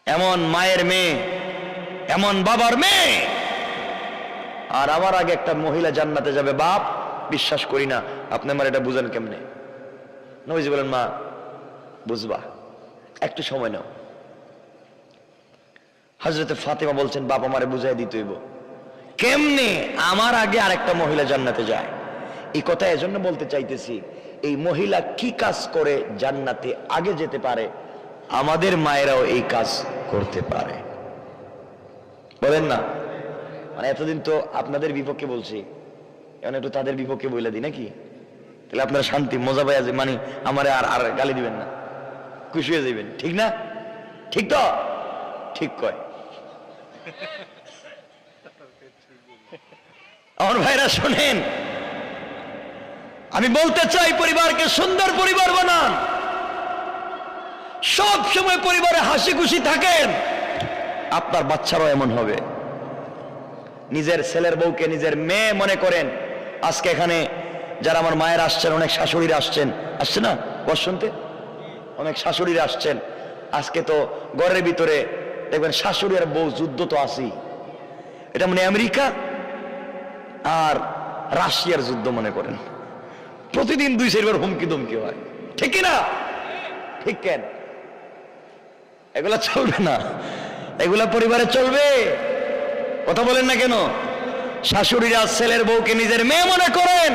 এমন মায়ের মেয়ে, এমন বাবার মেয়ে, আর আমার আগে একটা মহিলা জান্নাতে যাবে। বাপ, বিশ্বাস করি না, আপনি আমার এটা বুঝেন কেমনে? নবীজি বলেন, মা বুঝবা, একটু সময় নাও। হযরতে ফাতেমা বলছেন, বাপ আমারে বুঝাই দিতে হইব কেমনে আমার আগে আরেকটা মহিলা জান্নাতে যায়। এই কথা এজন্য বলতে চাইতেছি, এই মহিলা কি কাজ করে জান্নাতে আগে যেতে পারে, আমাদের মায়েরাও এই কাজ করতে পারে। বলেন না? মানে এতদিন তো আপনাদের বিপক্ষে বলছি, এখন একটু তাদের বিপক্ষে বলে দিই নাকি? তাহলে আপনারা শান্তি মজা পাই আছে, মানে আমারে আর আর গালি দিবেন না, খুশি হয়ে যাবেন। ঠিক না? ঠিক তো? ঠিক কয় আমার ভাইরা। শোনেন, আমি বলতে চাই, পরিবারকে সুন্দর পরিবার বানান। সব সময় পরিবারে হাসি খুশি থাকেন, আপনার বাচ্চারাও এমন হবে। নিজের ছেলের বউকে নিজের মেয়ে মনে করেন। আজকে এখানে যারা আমার মায়ের আসছেন, অনেক শাশুড়িরা আসছেন, আসছে না বসন্তে, অনেক শাশুড়িরা আসছেন। আজকে তো ঘরের ভিতরে দেখবেন শাশুড়ি আর বউ যুদ্ধ তো আছেই। এটা মানে আমেরিকা আর রাশিয়ার যুদ্ধ মনে করেন। প্রতিদিন 2-4 বার হুমকি ধমকি হয়, ঠিক না? ঠিক কেন? এগুলা চলবে না, এগুলা পরিবারে চলবে? কথা বলেন না কেন? শাশুড়িরা ছেলের বউকে নিজের মেয়ে মনে করেন।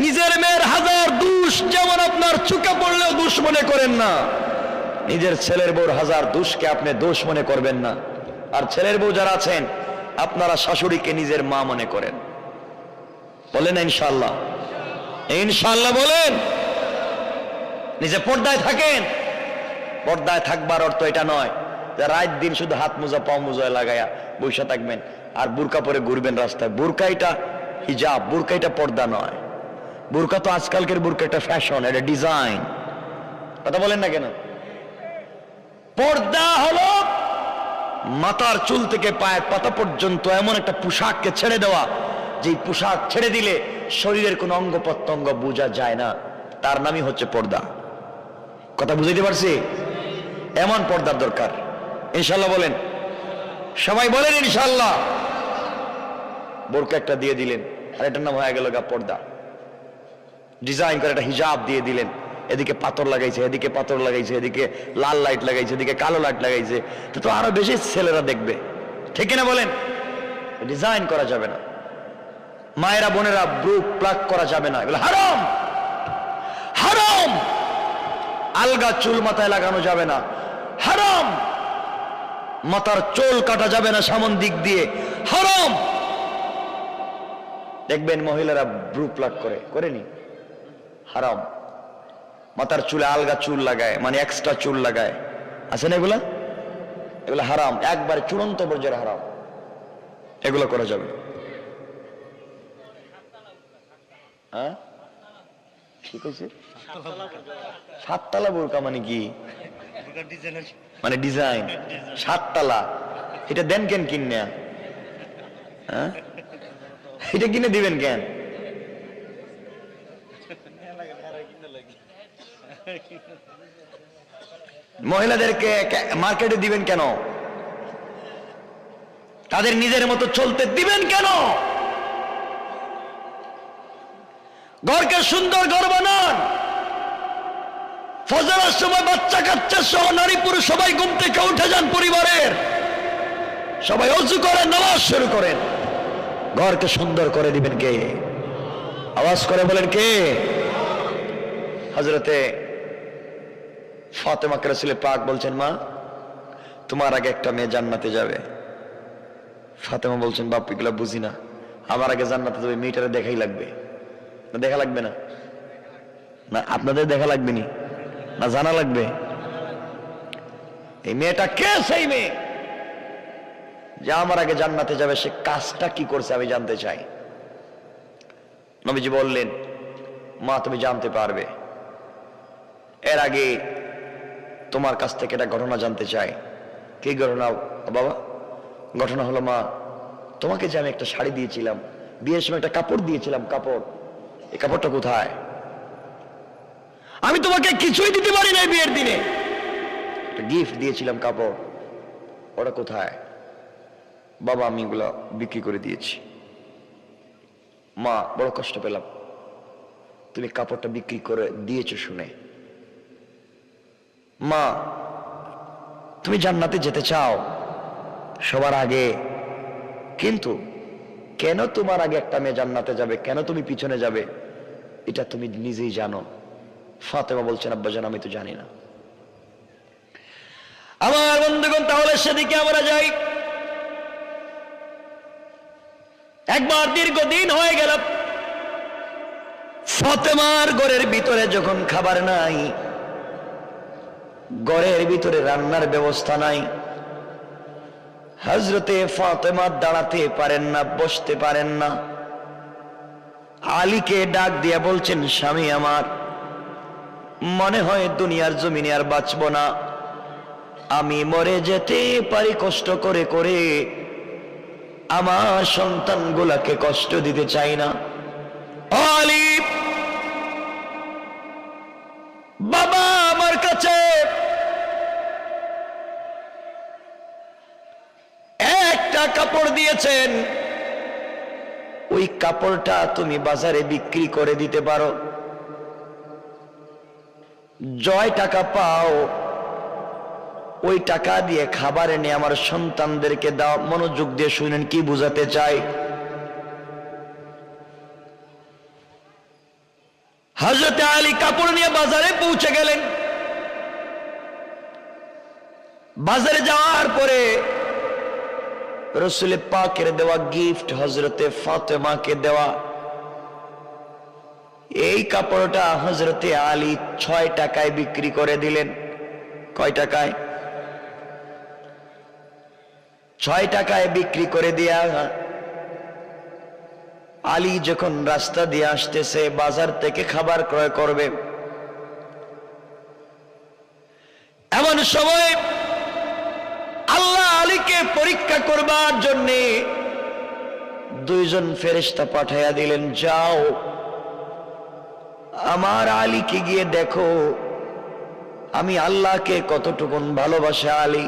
নিজের মেয়ের হাজার দোষ যেমন আপনার চোখে পড়লেও দোষ মনে করেন না, নিজের ছেলের বউর হাজার দোষকে আপনি দোষ মনে করবেন না। আর ছেলের বউ যারা আছেন, আপনারা শাশুড়িকে নিজের মা মনে করেন। বলেন না ইনশাআল্লাহ? ইনশাআল্লাহ বলেন। নিজে পর্দায় থাকেন। পর্দায় থাকবার অর্থ এটা নয় যে রাত দিন শুধু হাত মোজা পাও মোজায় লাগায়া বসে থাকবেন আর বুরকা পরে ঘুরবেন রাস্তায়। বুরকা এটা হিজাব, বুরকা এটা পর্দা নয়। বুরকা তো আজকালকের বুরকা, এটা ফ্যাশন, এটা ডিজাইন। কথা বলেন না কেন? পর্দা হলো মাথার চুল থেকে পায়ের পাতা পর্যন্ত এমন একটা পোশাককে ছেড়ে দেওয়া, যে পোশাক ছেড়ে দিলে শরীরের কোন অঙ্গ প্রত্যঙ্গ বোঝা যায় না, তার নামই হচ্ছে পর্দা। কথা বুঝাইতে পারছি? এমন পর্দার দরকার। ইনশাআল্লাহ বলেন, সবাই বলেন ইনশাআল্লাহ। বোরকা একটা দিয়ে দিলেন, আর এটার নাম হয়ে গেল পর্দা। ডিজাইন করে একটা হিজাব দিয়ে দিলেন, এদিকে পাথর লাগাইছে, এদিকে পাথর লাগাইছে, এদিকে লাল লাইট লাগাইছে, এদিকে কালো লাইট লাগাইছে, তো আরো বেশি ছেলেরা দেখবে, ঠিক না বলেন? ডিজাইন করা যাবে না। মায়েরা বোনেরা ব্রু প্লাক করা যাবে না, এগুলো হারাম, হারাম। আলগা চুল মাথায় লাগানো যাবে না, হারাম। মাথার চুল কাটা যাবে না সামন দিক দিয়ে, হারাম। দেখবেন মহিলারা ব্রু প্লাক করেনি, হারাম। মাথার চুলে আলগা চুল লাগায়, মানে এক্সট্রা চুল লাগায়, আছে না এগুলা? এগুলো হারাম, একবার চূড়ান্ত পর্যায়ে হারাম। এগুলো করা যাবে। হ্যাঁ, ঠিক আছে। 7 তলা বোরকা মানে কি? মানে ডিজাইন 7 তলা। এটা দেন কেন কিনে? হ্যাঁ, এটা কিনে দিবেন কেন? মহিলাদেরকে মার্কেটে দিবেন কেন? তাদের নিজের মতো চলতে দিবেন কেন? ঘরকে সুন্দর ঘর বানান। ফজরের সময় বাচ্চা কাচ্চা সহ নারী পুরুষ সবাই ঘুম থেকে উঠে যান, পরিবারের সবাই ওযু করেন, নামাজ শুরু করেন। ঘরকে সুন্দর করে দিবেন কে? আওয়াজ করে বলেন কে? হযরতে ফাতেমা কে রাসূল পাক বলছেন, মা তোমার আগে একটা মেয়ে জান্নাতে যাবে। ফাতেমা বলছেন, বাপ এগুলা বুঝি না, আমার আগে জান্নাতে যাবে, মেয়েটারে দেখাই লাগবে না? দেখা লাগবে না? না আপনাদের দেখা লাগবে নি? না জানা লাগবে? এই মেয়েটা কে? সেই মেয়ে যে আমার আগে জান্নাতে যাবে, সে কাজটা কি করছে আমি জানতে চাই। নবীজি বললেন, মা তুমি জানতে পারবে। এর আগে তোমার কাছ থেকে একটা ঘটনা জানতে চাই। কি ঘটনা বাবা? ঘটনা হলো, মা তোমাকে যে আমি একটা শাড়ি দিয়েছিলাম, বিয়ের সময় একটা কাপড় দিয়েছিলাম, কাপড়, এই কাপড়টা কোথায়? আমি তোমাকে কিছুই দিতে পারি না, বিয়ের দিনে একটা গিফট দিয়েছিলাম কাপড়, ওটা কোথায়? বাবা আমি এগুলা বিক্রি করে দিয়েছি। মা বড় কষ্ট পেলাম, তুমি কাপড়টা বিক্রি করে দিয়েছো শুনে। মা তুমি জান্নাতে যেতে চাও সবার আগে, কিন্তু কেন তোমার আগে একটা মেয়ে জান্নাতে যাবে, কেন তুমি পিছনে যাবে, এটা তুমি নিজেই জানো। ফাতেমা বলছেন, আব্বাজান আমি তো জানি না। আমার বন্ধুগণ, তাহলে সেদিকে আমরা যাই। একবার দীর্ঘদিন হয়ে গেল, ফাতেমার ঘরের ভিতরে যখন খাবার নাই, ঘরের ভিতরে রান্নার ব্যবস্থা নাই, হযরতে ফাতেমা দাঁড়াতে পারেন না, বসতে পারেন না। আলীকে ডাক দিয়ে বলছেন, স্বামী আমার মনে হয় দুনিয়ার জমিনে আর বাঁচব না, আমি মরে যেতে পারি কষ্ট করে করে, আমার সন্তানগুলাকে কষ্ট দিতে চাই না। আলী, বাবা আমার কাছে একটা কাপড় দিয়েছেন, ওই কাপড়টা তুমি বাজারে বিক্রি করে দিতে পারো, জয় টাকা পাও, ওই টাকা দিয়ে খাবার এনে আমার সন্তানদেরকে দাও। মনোযোগ দিয়ে শুনেন কি বুঝাতে চাই। হযরত আলী কাপড় নিয়ে বাজারে পৌঁছে গেলেন। বাজারে যাওয়ার পরে রাসূল পাকের দেওয়া গিফট হযরতে ফাতেমাকে দেওয়া এই কাপড়টা হযরতে আলী 6 টাকায় বিক্রি করে দিলেন। কয় টাকায়? 6 টাকায় বিক্রি করে দিয়া আলী যখন রাস্তা দিয়ে আসতেছে বাজার থেকে খাবার ক্রয় করবে, এমন সময় আল্লাহ আলীকে পরীক্ষা করবার জন্য 2 জন ফেরেশতা পাঠাইয়া দিলেন, যাও আমার আলীকে গিয়ে দেখো আমি আল্লাহকে কতটুকুন ভালোবাসে। আলী,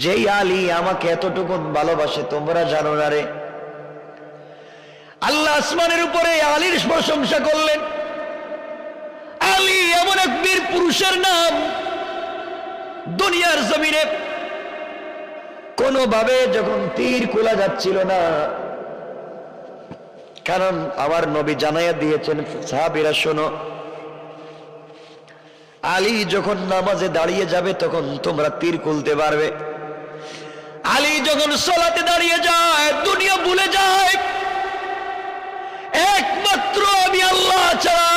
যেই আলী আমাকে এতটুকুন ভালোবাসে তোমরা জানো না রে। আল্লাহ আসমানের উপরে আলীর প্রশংসা করলেন। আলী এমন এক বীর পুরুষের নাম, দুনিয়ার জমিনে কোনোভাবে যখন তীর খোলা যাচ্ছিল না, কারণ আমার নবী জানাইয়া দিয়েছেন, সাহাবীরা শোনো, আলী যখন নামাজে দাঁড়িয়ে যাবে তখন তোমরা তীর খুলতে পারবে। আলী যখন সালাতে দাঁড়িয়ে যায় দুনিয়া ভুলে যায়, একমাত্র আমি আল্লাহ ছাড়া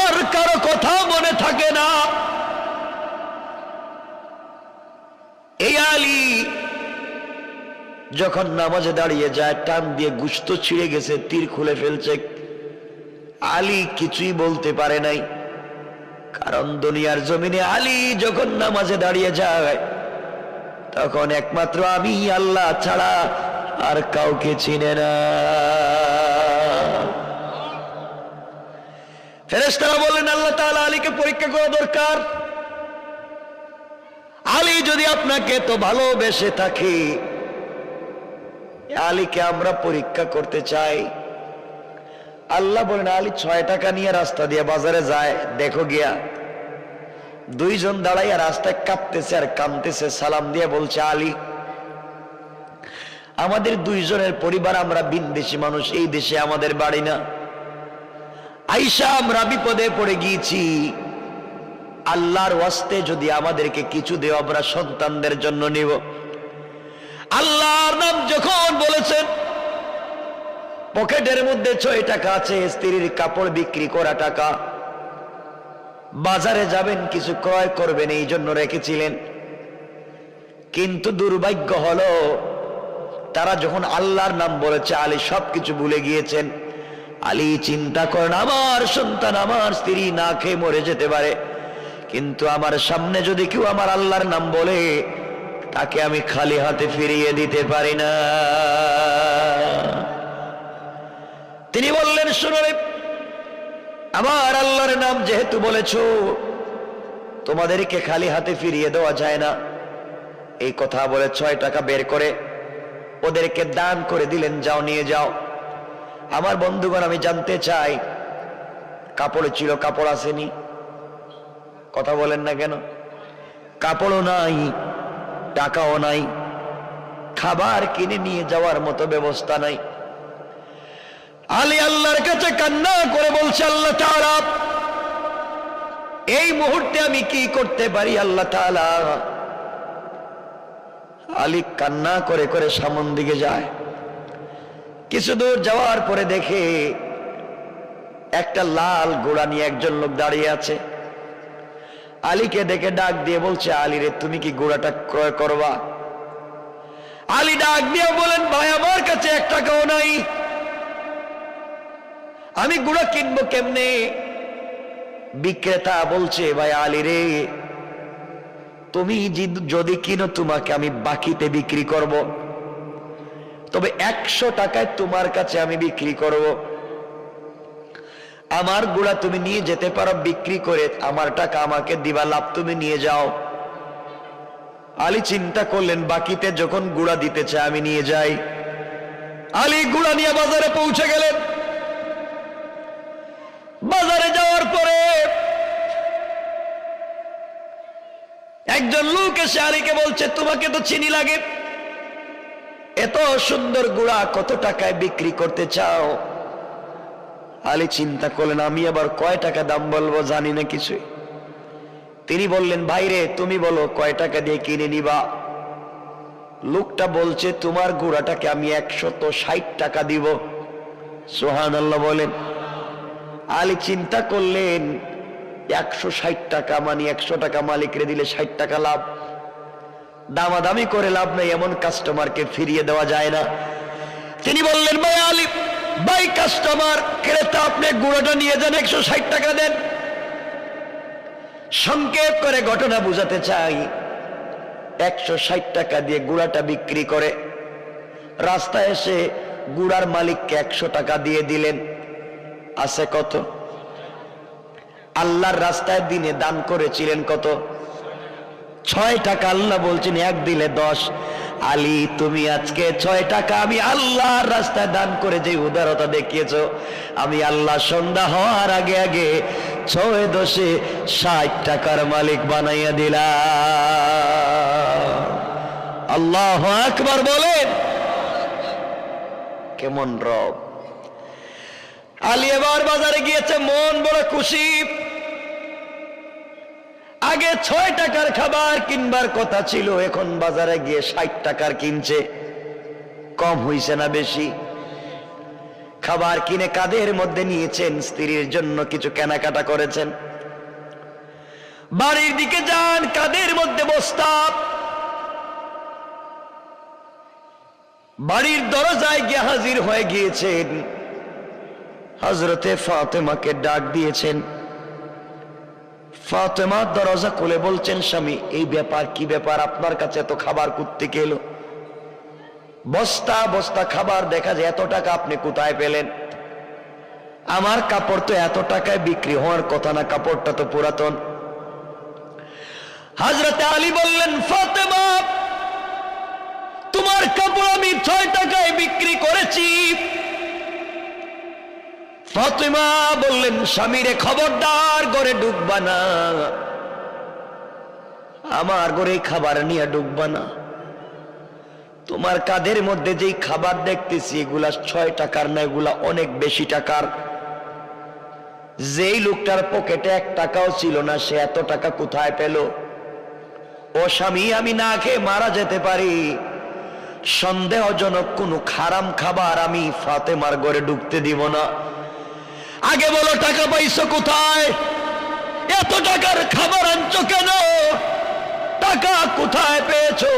আর কারো কথা মনে থাকে না। এই আলী যখন নামাজে দাঁড়িয়ে যায় টান দিয়ে গোশত ছিঁড়ে গেছে, তীর খুলে ফেলছে, আলী কিছুই বলতে পারে নাই, কারণ দুনিয়ার জমিনে আলী যখন নামাজে দাঁড়িয়ে যায় তখন একমাত্র আমি আল্লাহ ছাড়া আর কাউকে চিনে না। ফেরেশতারা বললেন, আল্লাহ তাআলা আলীকে পরীক্ষা করা দরকার। আলী যদি আপনাকে তো ভালোবেসে থাকে, আলীকে আমরা পরীক্ষা করতে চাই। আল্লাহ বলেন, আলী 6 টাকা নিয়ে রাস্তা দিয়ে বাজারে যায়, দেখো গিয়া 2 জন দাঁড়াইয়া রাস্তায় কাঁপতেছে আর কাঁদতেছে, সালাম দিয়ে বলছে, আলী আমাদের 2 জনের পরিবার, আমরা ভিনদেশী মানুষ, এই দেশে আমাদের বাড়ি না, আয়েশা আমরা বিপদে পড়ে গিয়েছি, আল্লাহর ওয়াস্তে যদি আমাদেরকে কিছু দেও আমরা সন্তানদের জন্য নিব। আল্লাহর নাম যখন বলেছেন, পকেটের মধ্যে 6 টাকা আছে, স্ত্রীর কাপড় বিক্রি করা টাকা, বাজারে যাবেন কিছু ক্রয় করবেন এই জন্য রেখেছিলেন। কিন্তু দুর্ভাগ্য হলো তারা যখন আল্লাহর নাম বলেছে আলী সবকিছু ভুলে গিয়েছেন। আলী চিন্তা করেন, আমার সন্তান আমার স্ত্রী না খেয়ে মরে যেতে পারে, কিন্তু আমার সামনে যদি কেউ আমার আল্লাহর নাম বলে তাকে আমি খালি হাতে ফিরিয়ে দিতে পারি না। তিনি বললেন, শুনো রে, আমার আল্লাহর নাম যেহেতু বলেছো, তোমাদেরকে খালি হাতে ফিরিয়ে দেওয়া যায় না। এই কথা বলে 6 টাকা বের করে ওদেরকে দান করে দিলেন, যাও নিয়ে যাও। আমার বন্ধুগণ, আমি জানতে চাই, কাপড় ছিল, কাপড় আসেনি? কথা বলেন না কেন? কাপড়ও নাই, টাকাও নাই, খাবার কিনে নিয়ে যাওয়ার মতো ব্যবস্থা নাই। আলী আল্লাহর কাছে কান্না করে বলছে, আল্লাহ তাআলা এই মুহূর্তে আমি কি করতে পারি আল্লাহ তাআলা? আলী কান্না করে করে সামন দিকে যায়। কিছু দূর যাওয়ার পরে দেখে একটা লাল ঘোড়া নিয়ে একজন লোক দাঁড়িয়ে আছে। আলীকে দেখে ডাক দিয়ে বলছে, আলী রে, তুমি কি ঘোড়াটা ক্রয় করবা? আলী ডাক দিয়ে বলেন, ভাই আমার কাছে 1 টাকাও নাই, আমি ঘোড়া কিনবো কেমনে? বিক্রেতা বলছে, ভাই আলী রে, তুমি যদি কিনো তোমাকে আমি বাকিতে বিক্রি করব, তবে 100 টাকায় তোমার কাছে আমি বিক্রি করব। আমার গুড়া তুমি নিয়ে যেতে পারো, বিক্রি করে আমার টাকা আমাকে দিবা, লাভ তুমি নিয়ে যাও। আলী চিন্তা করলেন, বাকিতে যখন গুড়া দিতে চায় আমি নিয়ে যাই। আলী গুড়া নিয়ে বাজারে পৌঁছে গেলেন। বাজারে যাওয়ার পরে একজন লোক এসে আলীকে বলছে, তোমাকে তো চিনি লাগে, এত সুন্দর গুড়া কত টাকায় বিক্রি করতে চাও? আলী চিন্তা করলেন, আমি আবার কয় টাকা দাম বলবো, জানি না কিছুই। তিনি বললেন, ভাইরে তুমি বলো কয় টাকা দিয়ে কিনে নিবা? লোকটা বলছে, তোমার গুড়াটাকে আমি 160 টাকা দিব। সুবহানাল্লাহ বলেন। আলী চিন্তা করলেন, 160 টাকা মানে 100 টাকা মালিকরে দিলে 60 টাকা লাভ, দামাদামি করে লাভ নাই, এমন কাস্টমারকে ফিরিয়ে দেওয়া যায় না। তিনি বললেন, ভাই আলী, ভাই কাস্টমার, ক্রেতা, আপনি গুঁড়োটা নিয়ে যান, 160 টাকা দেন। সংক্ষেপ করে ঘটনা বুঝাতে চাই, 160 টাকা দিয়ে গুঁড়াটা বিক্রি করে রাস্তায় এসে গুড়ার মালিককে 100 টাকা দিয়ে দিলেন। আছে কত? আল্লাহর রাস্তায় দিনে দান করেছিলেন কত? 6 টাকা। আল্লাহ বলছেন, 1 দিলে 10। আলী, তুমি আজকে 6 টাকা আমি আল্লাহর রাস্তায় দান করে যে উদারতা দেখিয়েছো, আমি আল্লাহ সন্ধ্যা হওয়ার আগে আগে 6 10 60 টাকার মালিক বানাইয়া দিলাম। আল্লাহু আকবার বলেন। কেমন রব! আলী এবার বাজারে গিয়েছে, মন বড় খুশি। আগে 6 টাকার খাবার কিনবার কথা ছিল, এখন বাজারে গিয়ে 60 টাকার কিনছে। কম হইছে না বেশি? খাবার কিনে কাঁধের মধ্যে নিয়েছেন, স্ত্রীর জন্য কিছু কেনাকাটা করেছেন। বাড়ির দিকে যান, কাঁধের মধ্যে বস্তা। বাড়ির দরজায় গিয়ে হাজির হয়ে গিয়েছেন। হযরতে ফাতেমাকে ডাক দিয়েছেন। ফাতেমা দরজা খুলে বলছেন, স্বামী, এই ব্যাপার কি ব্যাপার? আপনার কাছে এত খাবার কোত্থেকে এলো? বস্তা বস্তা খাবার, দেখা যায় এত টাকা আপনি কোথায় পেলেন? আমার কাপড় তো এত টাকায় বিক্রি হওয়ার কথা না, কাপড়টা তো পুরাতন। হযরতে আলী বললেন, ফাতেমা, তোমার কাপড় আমি 6 টাকায় বিক্রি করেছি। ফাতেমা বললেন, স্বামীরে খবরদার ঘরে ঢুকবা না, আমার ঘরে খাবার নিয়ে ঢুকবা না। তোমার কাঁধের মধ্যে যেই খাবার দেখতেছি এগুলা 6 টাকার না, এগুলা অনেক বেশি টাকার। যেই লোকটার পকেটে 1 টাকাও ছিল না, সে এত টাকা কোথায় পেল? ও স্বামী, আমি না খেয়ে মারা যেতে পারি, সন্দেহজনক কোনো হারাম খাবার আমি ফাতেমার ঘরে ঢুকতে দিব না। আগে বলো, টাকা পাইছো কোথায়? এত টাকার খাবার আনছো কেন? টাকা কোথায় পেয়েছো?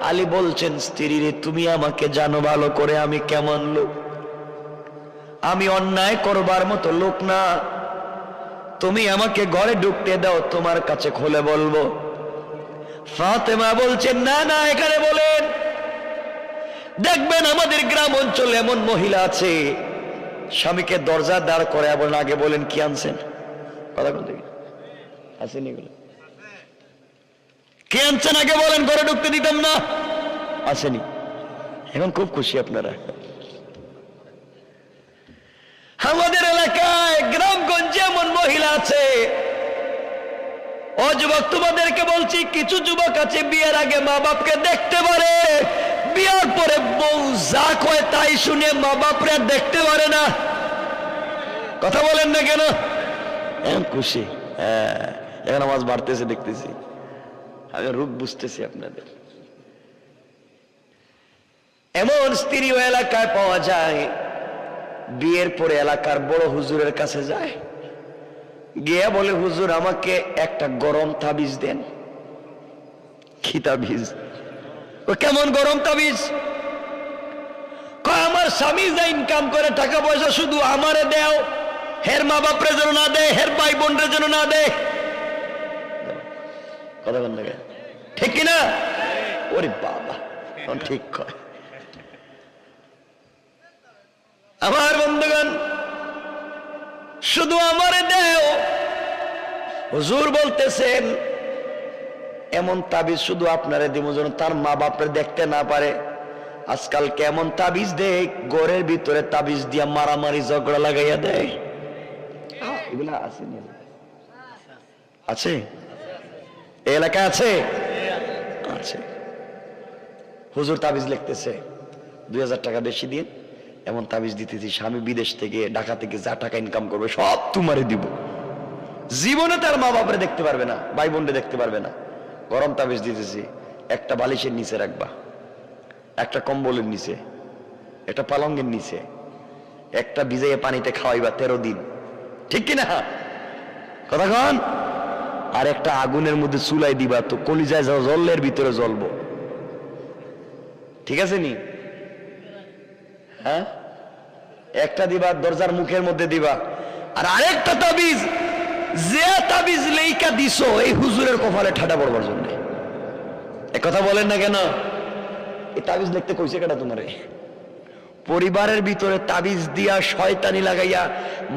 আলী বলছেন, স্ত্রীরে, তুমি আমাকে জানো ভালো করে আমি কেমন লোক। আমি অন্যায় করবার মতো লোক না। তুমি আমাকে ঘরে ঢুকতে দাও, তোমার কাছে খুলে বলবো। ফাতেমা বলছেন, না না, এখানে বলেন। দেখবেন আমাদের গ্রাম অঞ্চলে এমন মহিলা আছে, স্বামীকে দরজা দাঁড় করে বলেন, আগে বলেন কি আনছেন, কথা বলতে আসেনি, এগুলো কে আনছেন আগে বলেন, ঘরে ঢুকতে দিতাম না। আসেনি? এখন খুব খুশি আপনারা। আমাদের এলাকায় গ্রামগঞ্জে এমন মহিলা আছে। ও যুবক, তোমাদেরকে বলছি, কিছু যুবক আছে বিয়ের আগে মা বাপকে দেখতে পারে, বিয়ার পরে বউ যা কয় তাই শুনে মা বাপরে দেখতে পারে না। কথা বলেন না কেন? এখন খুশি। হ্যাঁ, এখন আওয়াজ বাড়তেছে, দেখতেছি, আমি রূপ বুঝতেছি আপনাদের। এমন স্ত্রী ও এলাকায় পাওয়া যায়, বিয়ের পরে এলাকার বড় হুজুরের কাছে যায়, গিয়ে বলে, হুজুর আমাকে একটা গরম তাবিজ দেন। কি তাবিজ? ও কেমন গরম তাবিজ? কয়, আমার স্বামী যা ইনকাম করে টাকা পয়সা শুধু আমারে দেও, হের মা বাপরে যেন না দেয়, হের ভাই বোনরে যেন না দেয়। কথা বল না, ঠিক কিনা? ওরে বাবা, ঠিক কয়। আমার বন্ধুগণ, শুধু আমারে দেও। হুজুর বলতেছেন এমন তাবিজ শুধু আপনারে দিব যেন তার মা বাপরে দেখতে না পারে। আজকাল কেমন তাবিজ দেয়, ঘরের ভিতরে তাবিজ দিয়া মারামারি ঝগড়া লাগাইয়া দেয়। এগুলা আছে, আছে এই এলাকায় আছে, আছে। হুজুর তাবিজ লিখতেছে, 2000 টাকা বেশি দিন, এমন তাবিজ দিতেছি স্বামী বিদেশ থেকে ঢাকা থেকে যা টাকা ইনকাম করবে সব তোমারে দিব। জীবনে তার মা বাপরে দেখতে পারবে না, ভাই বোনরে দেখতে পারবে না। গরম তাবিজ দিতেছি, একটা বালিশের নিচে রাখবা, একটা কম্বলের নিচে, একটা পালঙ্গের নিচে, একটা ভিজাইয়ে পানিতে খাওয়াইবা 13 দিন, ঠিক কিনা? কথা কন। আর একটা আগুনের মধ্যে চুলাই দিবা, তো কলিজায় জলের ভিতরে জ্বলবো, ঠিক আছে নি? হ্যাঁ, একটা দিবা দরজার মুখের মধ্যে দিবা। আর আরেকটা তাবিজ, যে তাবিজ লেইকা দিছো এই হুজুরের কপালে ঠাডা পড়বার জন্য। এক কথা বলেন না কেন? এই তাবিজ লিখতে কইছে কেডা তোমারে? পরিবারের ভিতরে তাবিজ দিয়া শয়তানি লাগাইয়া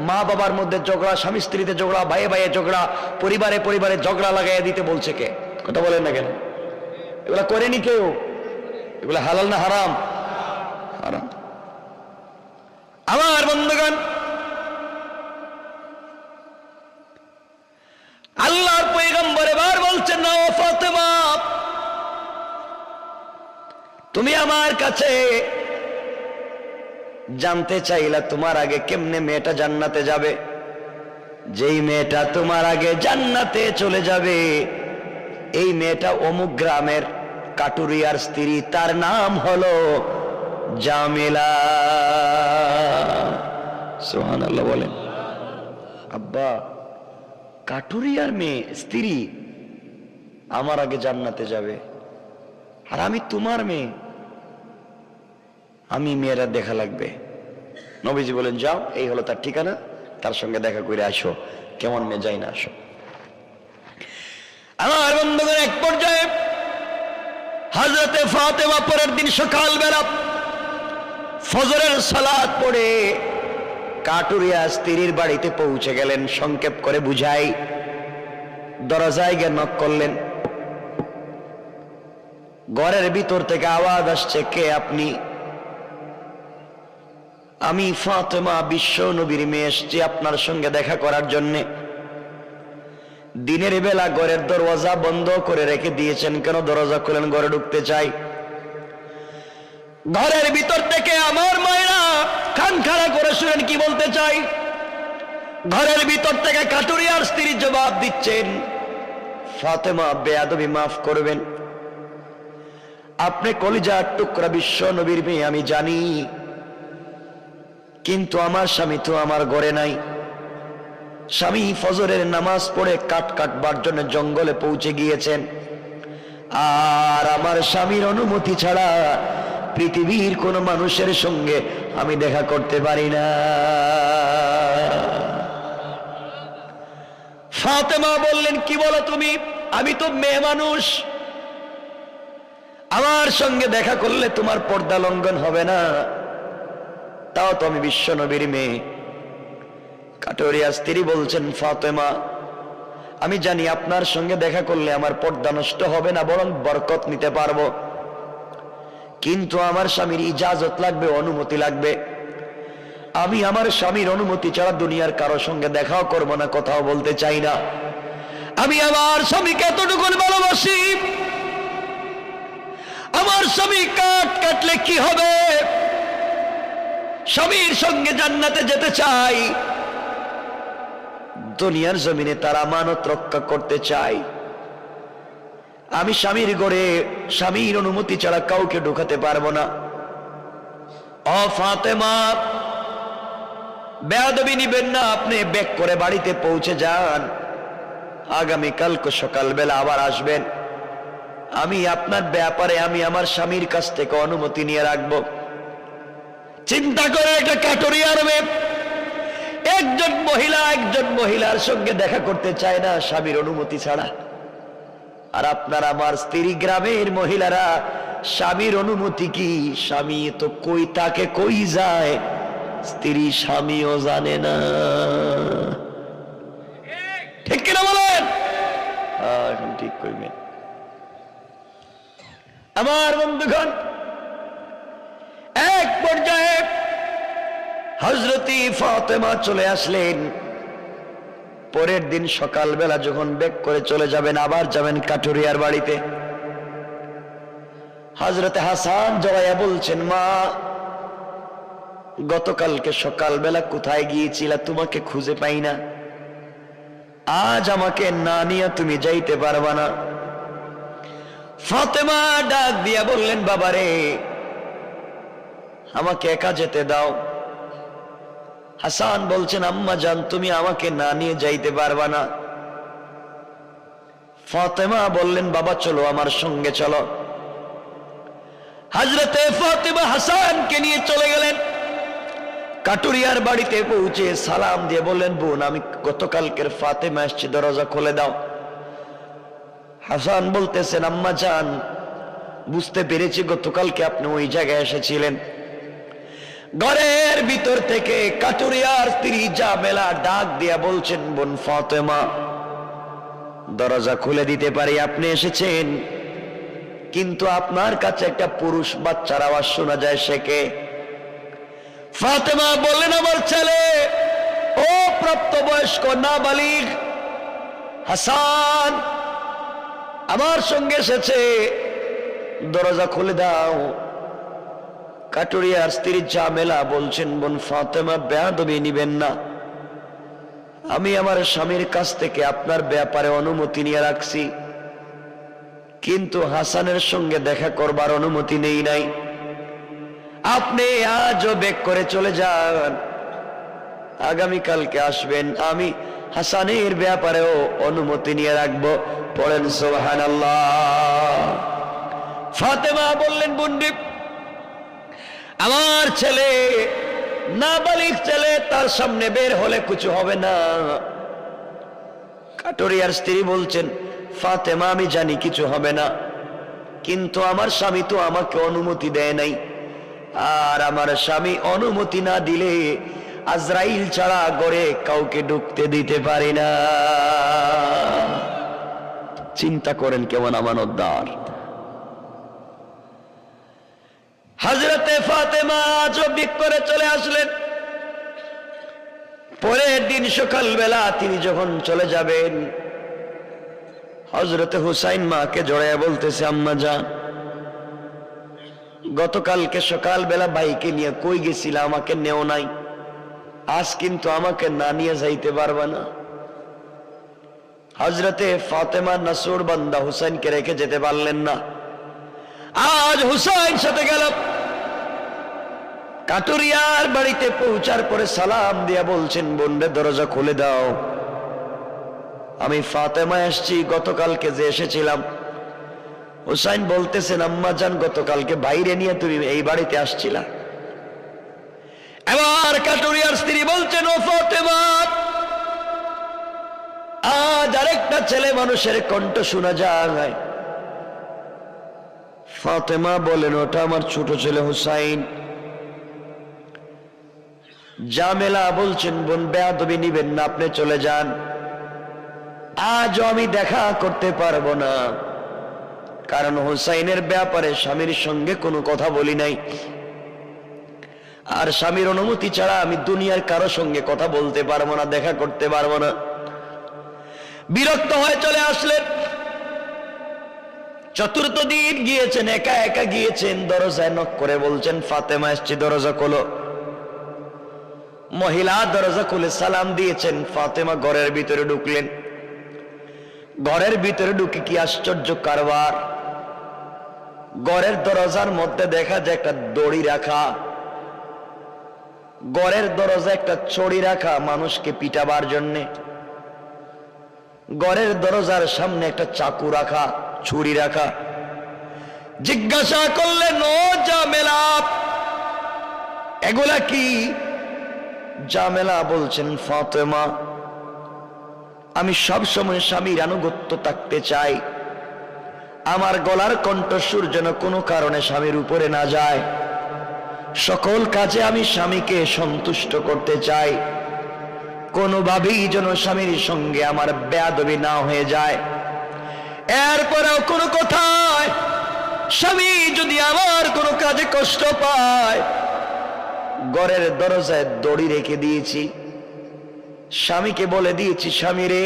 মা বাবার মধ্যে ঝগড়া, স্বামী স্ত্রীতে ঝগড়া, ভাইয়ে ভাইয়ে ঝগড়া, পরিবারে পরিবারে ঝগড়া লাগাইয়া দিতে বলছে কে? কথা বলেন না কেন? এগুলা করেনি কেউ? এগুলা হালাল না হারাম? হারাম। আমার বন্ধুগণ, আল্লাহর পয়গম্বর এবার বলছেন, না ও ফাতেমা, তুমি আমার কাছে জানতে চাইলা তোমার আগে কেমনে মেয়েটা জান্নাতে যাবে। যেই মেয়েটা তোমার আগে জান্নাতে চলে যাবে এই মেয়েটা অমুক গ্রামের কাটুরিয়ার স্ত্রী, তার নাম হলো জামিলা। সুবহানাল্লাহ বলেন। আব্বা, কাটুরিয়ার মেয়ে স্ত্রী আমার আগে জান্নাতে যাবে, আর আমি তোমার মেয়ে, আমি মেয়েরা দেখা লাগবে। নবীজি বলেন, যাও, এই হলো তার ঠিকানা, তার সঙ্গে দেখা করে আসো। কেমন মেয়ে, যাই না, আসো। আমার বন্ধুগণ, এক পর্যায়ে হযরতে ফাতেমা পরের দিন সকালবেলা ফজরের সালাত পড়ে কাটুরিয়া স্ত্রীর বাড়িতে পৌঁছে গেলেন। সংক্ষেপ করে বুঝাই, দরজায় গিয়ে নক করলেন। ঘরের ভিতর থেকে আওয়াজ আসছে, কে আপনি? আমি ফাতেমা, বিশ্ব নবীর মেয়ে, এসেছি আপনার সঙ্গে দেখা করার জন্যে। দিনের বেলা ঘরের দরওয়াজা বন্ধ করে রেখে দিয়েছেন কেন? দরজা খুলেন, ঘরে ঢুকতে চাই। ঘরের ভিতর থেকে আমার মায়েরা কান খাড়া করে শুনেন কি বলতে চাই। ঘরের ভিতর থেকে কাটুরিয়ার স্ত্রী জবাব দিচ্ছেন, ফাতেমা, বেয়াদবি মাফ করবেন, আপনি কলিজার টুকরা বিশ্ব নবীর মেয়ে আমি জানি, কিন্তু আমার স্বামী তো আমার ঘরে নাই। স্বামী ফজরের নামাজ পড়ে কাট কাটবার জন্য জঙ্গলে পৌঁছে গিয়েছেন, আর আমার স্বামীর অনুমতি ছাড়া পৃথিবীর কোন মানুষের সঙ্গে আমি দেখা করতে পারি না। ফাতেমা বললেন, কি বলো তুমি? আমি তো মেয়ে মানুষ, আমার সঙ্গে দেখা করলে তোমার পর্দা লঙ্ঘন হবে না, তাও তো আমি বিশ্ব নবীর মেয়ে। কাটুরিয়া স্ত্রী বলছেন, ফাতেমা, আমি জানি আপনার সঙ্গে দেখা করলে আমার পর্দা নষ্ট হবে না, বরং বরকত নিতে পারবো, কিন্তু আমার স্বামীর ইজাজত লাগবে, অনুমতি লাগবে। আমি আমার স্বামীর অনুমতি ছাড়া দুনিয়ার কারো সঙ্গে দেখাও করব না, কথাও বলতে চাই না। আমি আমার স্বামীকে এতটুকু ভালোবাসি, আমার স্বামী কাট কাটলে কি হবে? স্বামীর সঙ্গে জান্নাতে যেতে চাই, দুনিয়ার জমিনে তার আমানত রক্ষা করতে চাই। আমি স্বামীর ঘরে স্বামীর অনুমতি ছাড়া কাউকে ঢোকাতে পারবো না। ও ফাতেমা, বেয়াদবি নিবেন না, আপনি ব্যাক করে বাড়িতে পৌঁছে যান, আগামীকালকে সকালবেলা আবার আসবেন। আমি আপনার ব্যাপারে আমি আমার স্বামীর কাছ থেকে অনুমতি নিয়ে রাখবো। চিন্তা করে একটা কাটুরিয়ার মেয়ে একজন মহিলার সঙ্গে দেখা করতে চায় না স্বামীর অনুমতি ছাড়া। আর আপনার আমার স্ত্রী গ্রামের মহিলারা স্বামীর অনুমতি কি, স্বামী তো কই তাকে কই যায়, স্ত্রী স্বামীও জানে না। ঠিক কিনা বলেন? এখন ঠিক কইবেন। আমার বন্ধুগণ, এক পর্যায়ে হযরতি ফাতেমা চলে আসলেন। পরের দিন সকালবেলা যখন বেক করে চলে যাবেন, আবার যাবেন কাটুরিয়ার বাড়িতে, হযরতে হাসান জড়াইয়া বলছেন, মা গতকালকে সকালবেলা কোথায় গিয়েছিলা, তোমাকে খুঁজে পাই না, আজ আমাকে না নিয়ে তুমি যাইতে পারবা না। ফাতেমা ডাক দিয়া বললেন, বাবারে আমাকে একা যেতে দাও। হাসান বলছেন, আম্মা জান তুমি আমাকে না নিয়ে যাইতে পারবা না। ফাতেমা বললেন, বাবা চলো আমার সঙ্গে চলো। হযরতে ফাতেমা হাসানকে নিয়ে চলে গেলেন। কাটুরিয়ার বাড়িতে পৌঁছে সালাম দিয়ে বললেন, বোন আমি গতকালকের ফাতেমা এসেছি, দরজা খুলে দাও। হাসান বলতেছেন, আম্মা জান বুঝতে পেরেছি গতকালকে আপনি ওই জায়গায় এসেছিলেন। ঘরের ভিতর থেকে কাটুরিয়ার স্ত্রী জামেলা ডাক দিয়া বলছেন, বোন ফাতেমা দরজা খুলে দিতে পারি, আপনি এসেছেন, কিন্তু আপনার কাছে একটা পুরুষ বাচ্চার আওয়াজ শোনা যায়, সে কে? ফাতেমা বললেন, আমার ছেলে, ও প্রাপ্তবয়স্ক নাবালিগ হাসান আমার সঙ্গে এসেছে, দরজা খুলে দাও। কাটুরিয়ার স্ত্রী জামেলা বলছেন, বোন ফাতেমা বেয়াদবি নিবেন না, আমি আমার স্বামীর কাছ থেকে আপনার ব্যাপারে অনুমতি নিয়ে রাখছি, কিন্তু হাসানের সঙ্গে দেখা করবার অনুমতি নেই নাই। আপনি আজও বেক করে চলে যান, আগামীকালকে আসবেন, আমি হাসানের ব্যাপারেও অনুমতি নিয়ে রাখবো। পড়েন সুবহানাল্লাহ। ফাতেমা বললেন, বন্ডি আমার ছেলে নাবালিগ ছেলে, তার সামনে বের হলে কিছু হবে না। কাটুরিয়ার স্ত্রী বলছেন, ফাতেমা আমি জানি কিছু হবে না, কিন্তু আমার স্বামী তো আমাকে অনুমতি দেয় নাই, আর আমার স্বামী অনুমতি না দিলে আজরাইল ছাড়া ঘরে কাউকে ঢুকতে দিতে পারি না। চিন্তা করেন কেমন আমানতদার। হযরতে ফাতেমা জবিক করে চলে আসলেন। পরের দিন সকালবেলা তিনি যখন চলে যাবেন, হযরতে হুসাইন মাকে জড়াইয়া বলতেছে, আম্মা জান গতকালকে সকালবেলা বাইকে নিয়ে কই গেছিল, আমাকে নেও নাই, আজ কিন্তু আমাকে না নিয়ে যাইতে পারবা না। হযরতে ফাতেমা নাসুর বান্দা হুসাইনকে রেখে যেতে পারলেন না। আজ হুসাইন সাথে গেল। কাটুরিয়ার বাড়িতে পৌঁছার পরে সালাম দিয়া বলছেন, বোনরে দরজা খুলে দাও, আমি ফাতেমা এসেছি, গতকালকে যে এসেছিলাম। হুসাইন বলতেছেন, আম্মা জান গতকালকে বাইরে নিয়ে তুমি এই বাড়িতে আসছিলা। এবার কাটুরিয়ার স্ত্রী বলছেন, ও ফাতেমা আজ আরেকটা ছেলে মানুষের কণ্ঠ শোনা যায়। ফাতেমা বলেন, ওটা আমার ছোট ছেলে হুসাইন। জামেলা বলছেন, বোন বেয়াদবি নিবেন না, আপনি চলে যান, আজও আমি দেখা করতে পারবো না, কারণ হুসাইনের ব্যাপারে স্বামীর সঙ্গে কোনো কথা বলি নাই, আর স্বামীর অনুমতি ছাড়া আমি দুনিয়ার কারো সঙ্গে কথা বলতে পারবো না, দেখা করতে পারবো না। বিরক্ত হয়ে চলে আসলেন। চতুর্থ দিন গিয়েছেন, একা একা গিয়েছেন, দরজায় নক করে বলছেন, ফাতেমা এসছি, দরজা খোলো। মহিলা দরজা খুলে সালাম দিয়েছেন। ফাতেমা ঘরের ভিতরে ঢুকলেন। ঘরের ভিতরে ঢুকে কি আশ্চর্য কারবার, ঘরের দরজার মধ্যে দেখা যায় একটা দড়ি রাখা, ঘরের দরজা একটা ছড়ি রাখা মানুষকে পিটাবার জন্যে, ঘরের দরজার সামনে একটা চাকু রাখা, ছুরি রাখা। জিজ্ঞাসা করলেন, ও জামেলা এগুলা কি? জামেলা বলছেন, ফাতেমা, আমি সব সময় স্বামীর আনুগত্য থাকতে চাই, আমার গলার কণ্ঠস্বর যেন কোনো কারণে স্বামীর উপরে না যায়, সকল কাজে আমি স্বামীকে সন্তুষ্ট করতে চাই, কোনোভাবেই যেন স্বামীর সঙ্গে আমার বেয়াদবি না হয়ে যায়। এরপরেও কোনো কথায় স্বামী যদি আমার কোনো কাজে কষ্ট পায়, ঘরের দরজায় দড়ি রেখে দিয়েছি, স্বামীকে বলে দিয়েছি, স্বামী রে,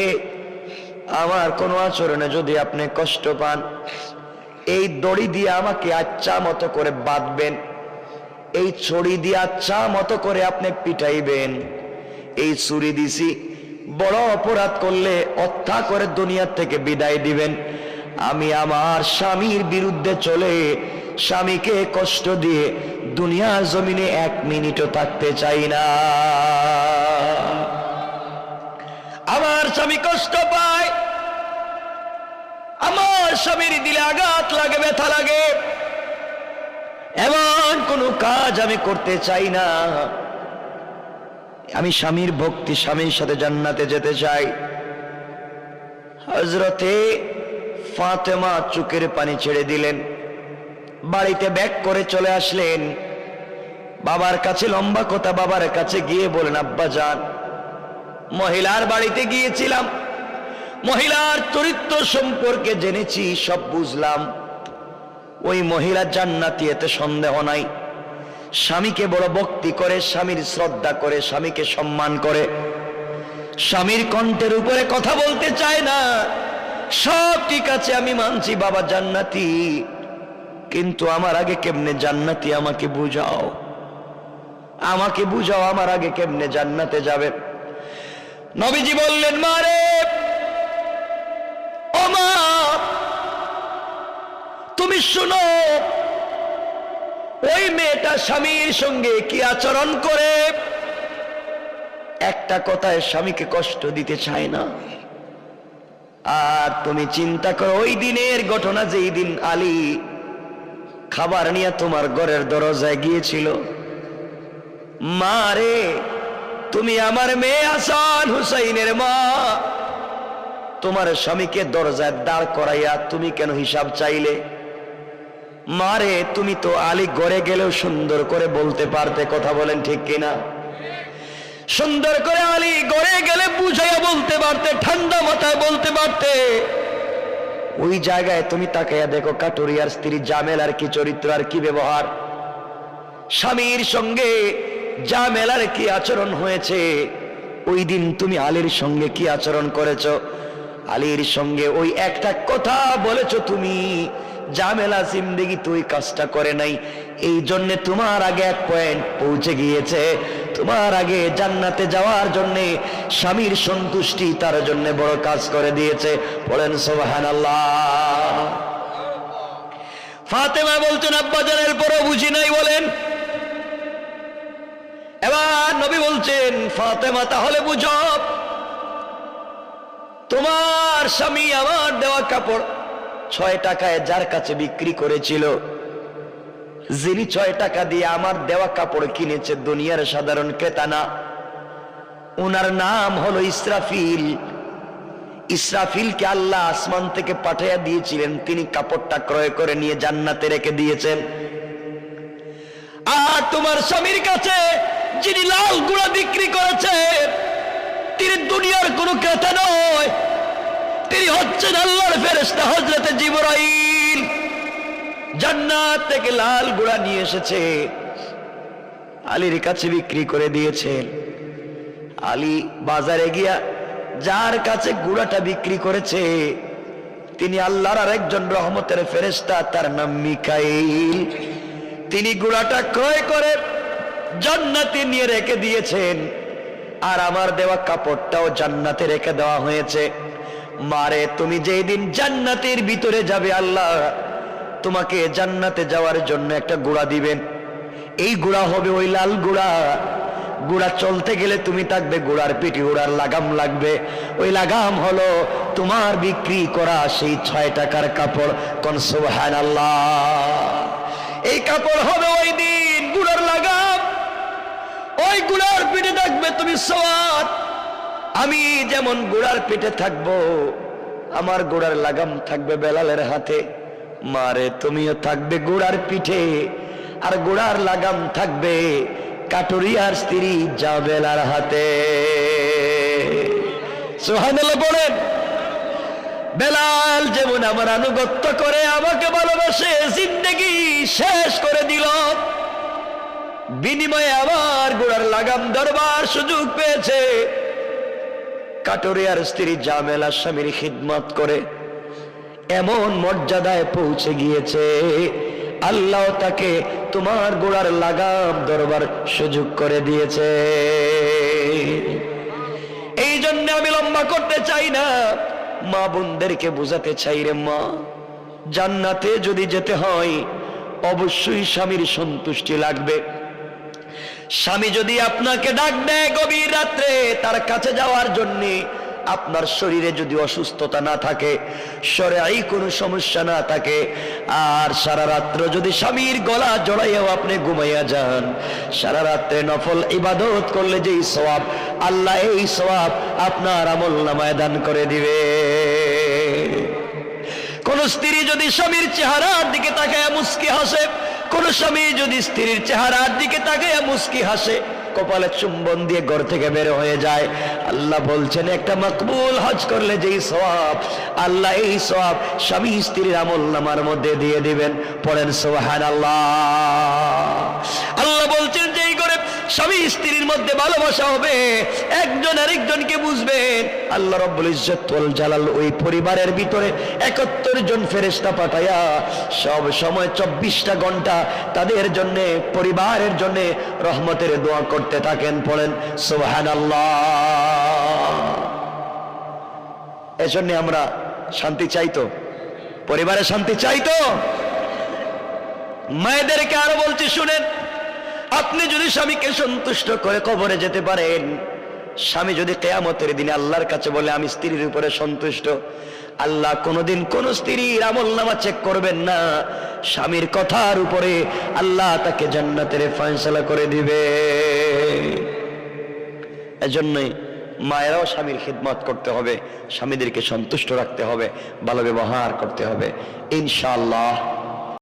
আমার কোনো আচরণে যদি আপনি কষ্ট পান, এই দড়ি দিয়ে আমাকে আচ্ছা মতো করে বাঁধবেন, এই ছড়ি দিয়ে আচ্ছা মতো করে আপনি পিটাইবেন, এই ছুরি দিছি, বড় অপরাধ করলে হত্যা করে দুনিয়া থেকে বিদায় দিবেন। আমি আমার স্বামীর বিরুদ্ধে চলে স্বামীকে কষ্ট দিয়ে দুনিয়ার জমিনে 1 মিনিটও থাকতে চাই না। আমার স্বামী কষ্ট পায়, আমার স্বামীর দিলে আঘাত লাগে, ব্যথা লাগে, এমন কোন কাজ আমি করতে চাই না। আমি স্বামীর ভক্তি, স্বামীর সাথে জান্নাতে যেতে চাই। হযরতে ফাতেমা চোখের পানি ছেড়ে দিলেন, বাড়িতে ব্যাক করে চলে আসলেন। বাবার কাছে লম্বা কথা, বাবার কাছে গিয়ে বলেন, আব্বা জান, মহিলার বাড়িতে গিয়েছিলাম, মহিলার চরিত্র সম্পর্কে জেনেছি, সব বুঝলাম। ওই মহিলা জান্নাতি, এতে সন্দেহ নাই। স্বামীকে বড় ভক্তি করে, স্বামীর শ্রদ্ধা করে, স্বামীকে সম্মান করে, স্বামীর কণ্ঠের উপরে কথা বলতে চায় না। সব ঠিক আছে, আমি মানছি বাবা জান্নাতি, কিন্তু আমার আগে কেমনে জান্নাতি আমাকে বুঝাও, আমাকে বুঝাও, আমার আগে কেমনে জান্নাতে যাবে। নবীজি বললেন, মারে, ও মা, তুমি শুনো, ওই মেয়েটা স্বামীর সঙ্গে কি আচরণ করে, একটা কথায় স্বামীকে কষ্ট দিতে চায় না। আর তুমি চিন্তা করো, ওই দিনের ঘটনা, যেই দিন আলী খাবার নিয়ে তোমার ঘরের দরজায় গিয়েছিল, মা রে, তুমি আমার মেয়ে হাসান হুসাইনের মা, তোমার স্বামীকে দরজায় দাঁড় করাইয়া তুমি কেন হিসাব চাইলে? মারে, তুমি তো আলী ঘরে গেলেও সুন্দর করে বলতে পারতে, কথা বলেন ঠিক কিনা? সুন্দর করে আলী ঘরে গেলে বুঝাইয়া বলতে পারতে, ঠান্ডা মাথায় বলতে পারতে। ওই জায়গায় তুমি তাকাইয়া দেখো কাটুরিয়ার স্ত্রী জামেলার কি চরিত্র আর কি ব্যবহার, স্বামীর সঙ্গে জামেলার কি আচরণ হয়েছে। ওই দিন তুমি আলীর সঙ্গে কি আচরণ করেছো? আলীর সঙ্গে ওই একটা কথা বলেছো তুমি, জামেলা জিন্দেগি তুই কাজটা করে নাই, এই জন্য তোমার আগে 1 পয়েন্ট পৌঁছে গিয়েছে। তোমার আগে জান্নাতে যাওয়ার জন্য স্বামীর সন্তুষ্টি তার জন্য বড় কাজ করে দিয়েছে। বলেন সুবহানাল্লাহ। ফাতেমা বলছেন, আব্বা জানের পরও বুঝি নাই, বলেন। এবার নবী বলছেন, ফাতেমা, তাহলে বুঝো, তোমার স্বামী আমার দেওয়া কাপড় 6 টাকায় যার কাছে বিক্রি করেছিল, যিনি 6 টাকা দিয়ে আমার দেওয়া কাপড় কিনেছে, দুনিয়ার সাধারণ ক্রেতা না, ওনার নাম হলো ইসরাফিল। ইসরাফিলকে আল্লাহ আসমান থেকে পাঠিয়ে দিয়েছিলেন, তিনি কাপড়টা ক্রয় করে নিয়ে জান্নাতে রেখে দিয়েছেন। আর তোমার স্বামীর কাছে যিনি লাল গুঁড়া বিক্রি করেছে, তিনি দুনিয়ার কোনো ক্রেতা নয়, তিনি হচ্ছেন আল্লাহর ফেরেশতা হযরতে জিবরাইল। জান্নাত থেকে লাল গুঁড়া নিয়ে এসেছে, আলীর কাছে বিক্রি করে দিয়েছেন। আলী বাজারে গিয়া যার কাছে গুঁড়াটা বিক্রি করেছে, তিনি আল্লাহর আরেকজন রহমতের ফেরেশতা, তার নাম মিকাইল। তিনি গুঁড়াটা ক্রয় করে জান্নাতে নিয়ে রেখে দিয়েছেন, আর আমার দেওয়া কাপড়টাও জান্নাতে রেখে দেওয়া হয়েছে। মারে, তুমি যেই দিন জান্নাতের ভিতরে যাবে, আল্লাহ তোমাকে জান্নাতে যাওয়ার জন্য একটা গুঁড়া দিবেন। এই গুঁড়া হবে ওই লাল গুঁড়া। গুঁড়া চলতে গেলে তুমি থাকবে, গুঁড়ার পিঠে গুঁড়ার লাগাম লাগবে। ওই লাগাম হলো তোমার বিক্রি করা সেই 6 টাকার কাপড়। কোন সুবহানাল্লাহ। এই কাপড় হবে ওই দিন গুঁড়ার লাগাম। ও ওই ঘোড়ার পিঠে থাকবে তুমি সওয়ার, আমি যেমন ঘোড়ার পিঠে থাকবো, আমার ঘোড়ার লাগাম থাকবে বেলালের হাতে, মারে তুমিও থাকবে ঘোড়ার পিঠে, আর ঘোড়ার লাগাম থাকবে কাটুরিয়ার স্ত্রী জাবেলার হাতে। সুবহানাল্লাহ বলেন। বেলাল যেমন আমার আনুগত্য করে আমাকে ভালোবাসে, জিন্দেগি শেষ করে দিল, বিনিময়ে আমার ঘোড়ার লাগাম ধরবার সুযোগ পেয়েছে। কাটুরিয়ার স্ত্রী জামেলা স্বামীর খিদমত করে এমন মর্যাদায় পৌঁছে গিয়েছে, আল্লাহ তাকে তোমার ঘোড়ার লাগাম ধরবার সুযোগ করে দিয়েছে। এই জন্য আমি লম্বা করতে চাই না, মা বোনদেরকে বোঝাতে চাই রে মা, জান্নাতে যদি যেতে হয় অবশ্যই স্বামীর সন্তুষ্টি লাগবে। স্বামী যদি আপনাকে ডাক দেয় গভীর রাত্রে তার কাছে যাওয়ার জন্য, আপনার শরীরে যদি অসুস্থতা না থাকে, শরীরে কোনো সমস্যা না থাকে, আর সারা রাত্র যদি স্বামীর গলা জড়াইয়াও আপনি ঘুমাইয়া যান, সারা রাত্রে নফল ইবাদত করলে যেই সওয়াব, আল্লাহ এই সওয়াব আপনার আমলনামায় দান করে দিবে। কোন স্ত্রী যদি স্বামীর চেহারার দিকে তাকায় মুস্কি হাসে, কোন স্বামী যদি স্ত্রীর চেহারার দিকে তাকায় মুস্কি হাসে, কপালে চুম্বন দিয়ে ঘর থেকে বের হয়ে যায়, আল্লাহ বলছেন একটা মকবুল হজ করলে যেই সওয়াব, আল্লাহ এই সওয়াব স্বামী স্ত্রীর আমলনামার মধ্যে দিয়ে দিবেন। পড়েন সুবহানাল্লাহ। আল্লাহ বলছেন যেই করে স্বামী স্ত্রীর মধ্যে ভালোবাসা হবে, একজন আরেকজনকে বুঝবেন, আল্লাহ রাব্বুল ইজ্জত ওয়াল জালাল ওই পরিবারের ভিতরে 71 জন ফেরেশতা পাঠায়া সব সময় 24টা ঘন্টা তাদের জন্য, পরিবারের জন্য রহমতের দোয়া করতে থাকেন। পড়েন সুবহানাল্লাহ। এজন্য আমরা শান্তি চাইতো, পরিবারে শান্তি চাইতো। মায়েদেরকে আরো বলছি শুনেন, আপনি যদি স্বামীকে সন্তুষ্ট করে কবরে যেতে পারেন, স্বামী যদি কিয়ামতের দিনে আল্লাহর কাছে বলে আমি স্ত্রীর উপরে সন্তুষ্ট, আল্লাহ কোনোদিন কোন স্ত্রীর আমলনামা চেক করবেন না, স্বামীর কথার উপরে আল্লাহ তাকে জান্নাতের ফয়সালা করে দিবে। এজন্যই মায়েরাও স্বামীর খিদমত করতে হবে, স্বামীদেরকে সন্তুষ্ট রাখতে হবে, ভালো ব্যবহার করতে হবে ইনশাআল্লাহ।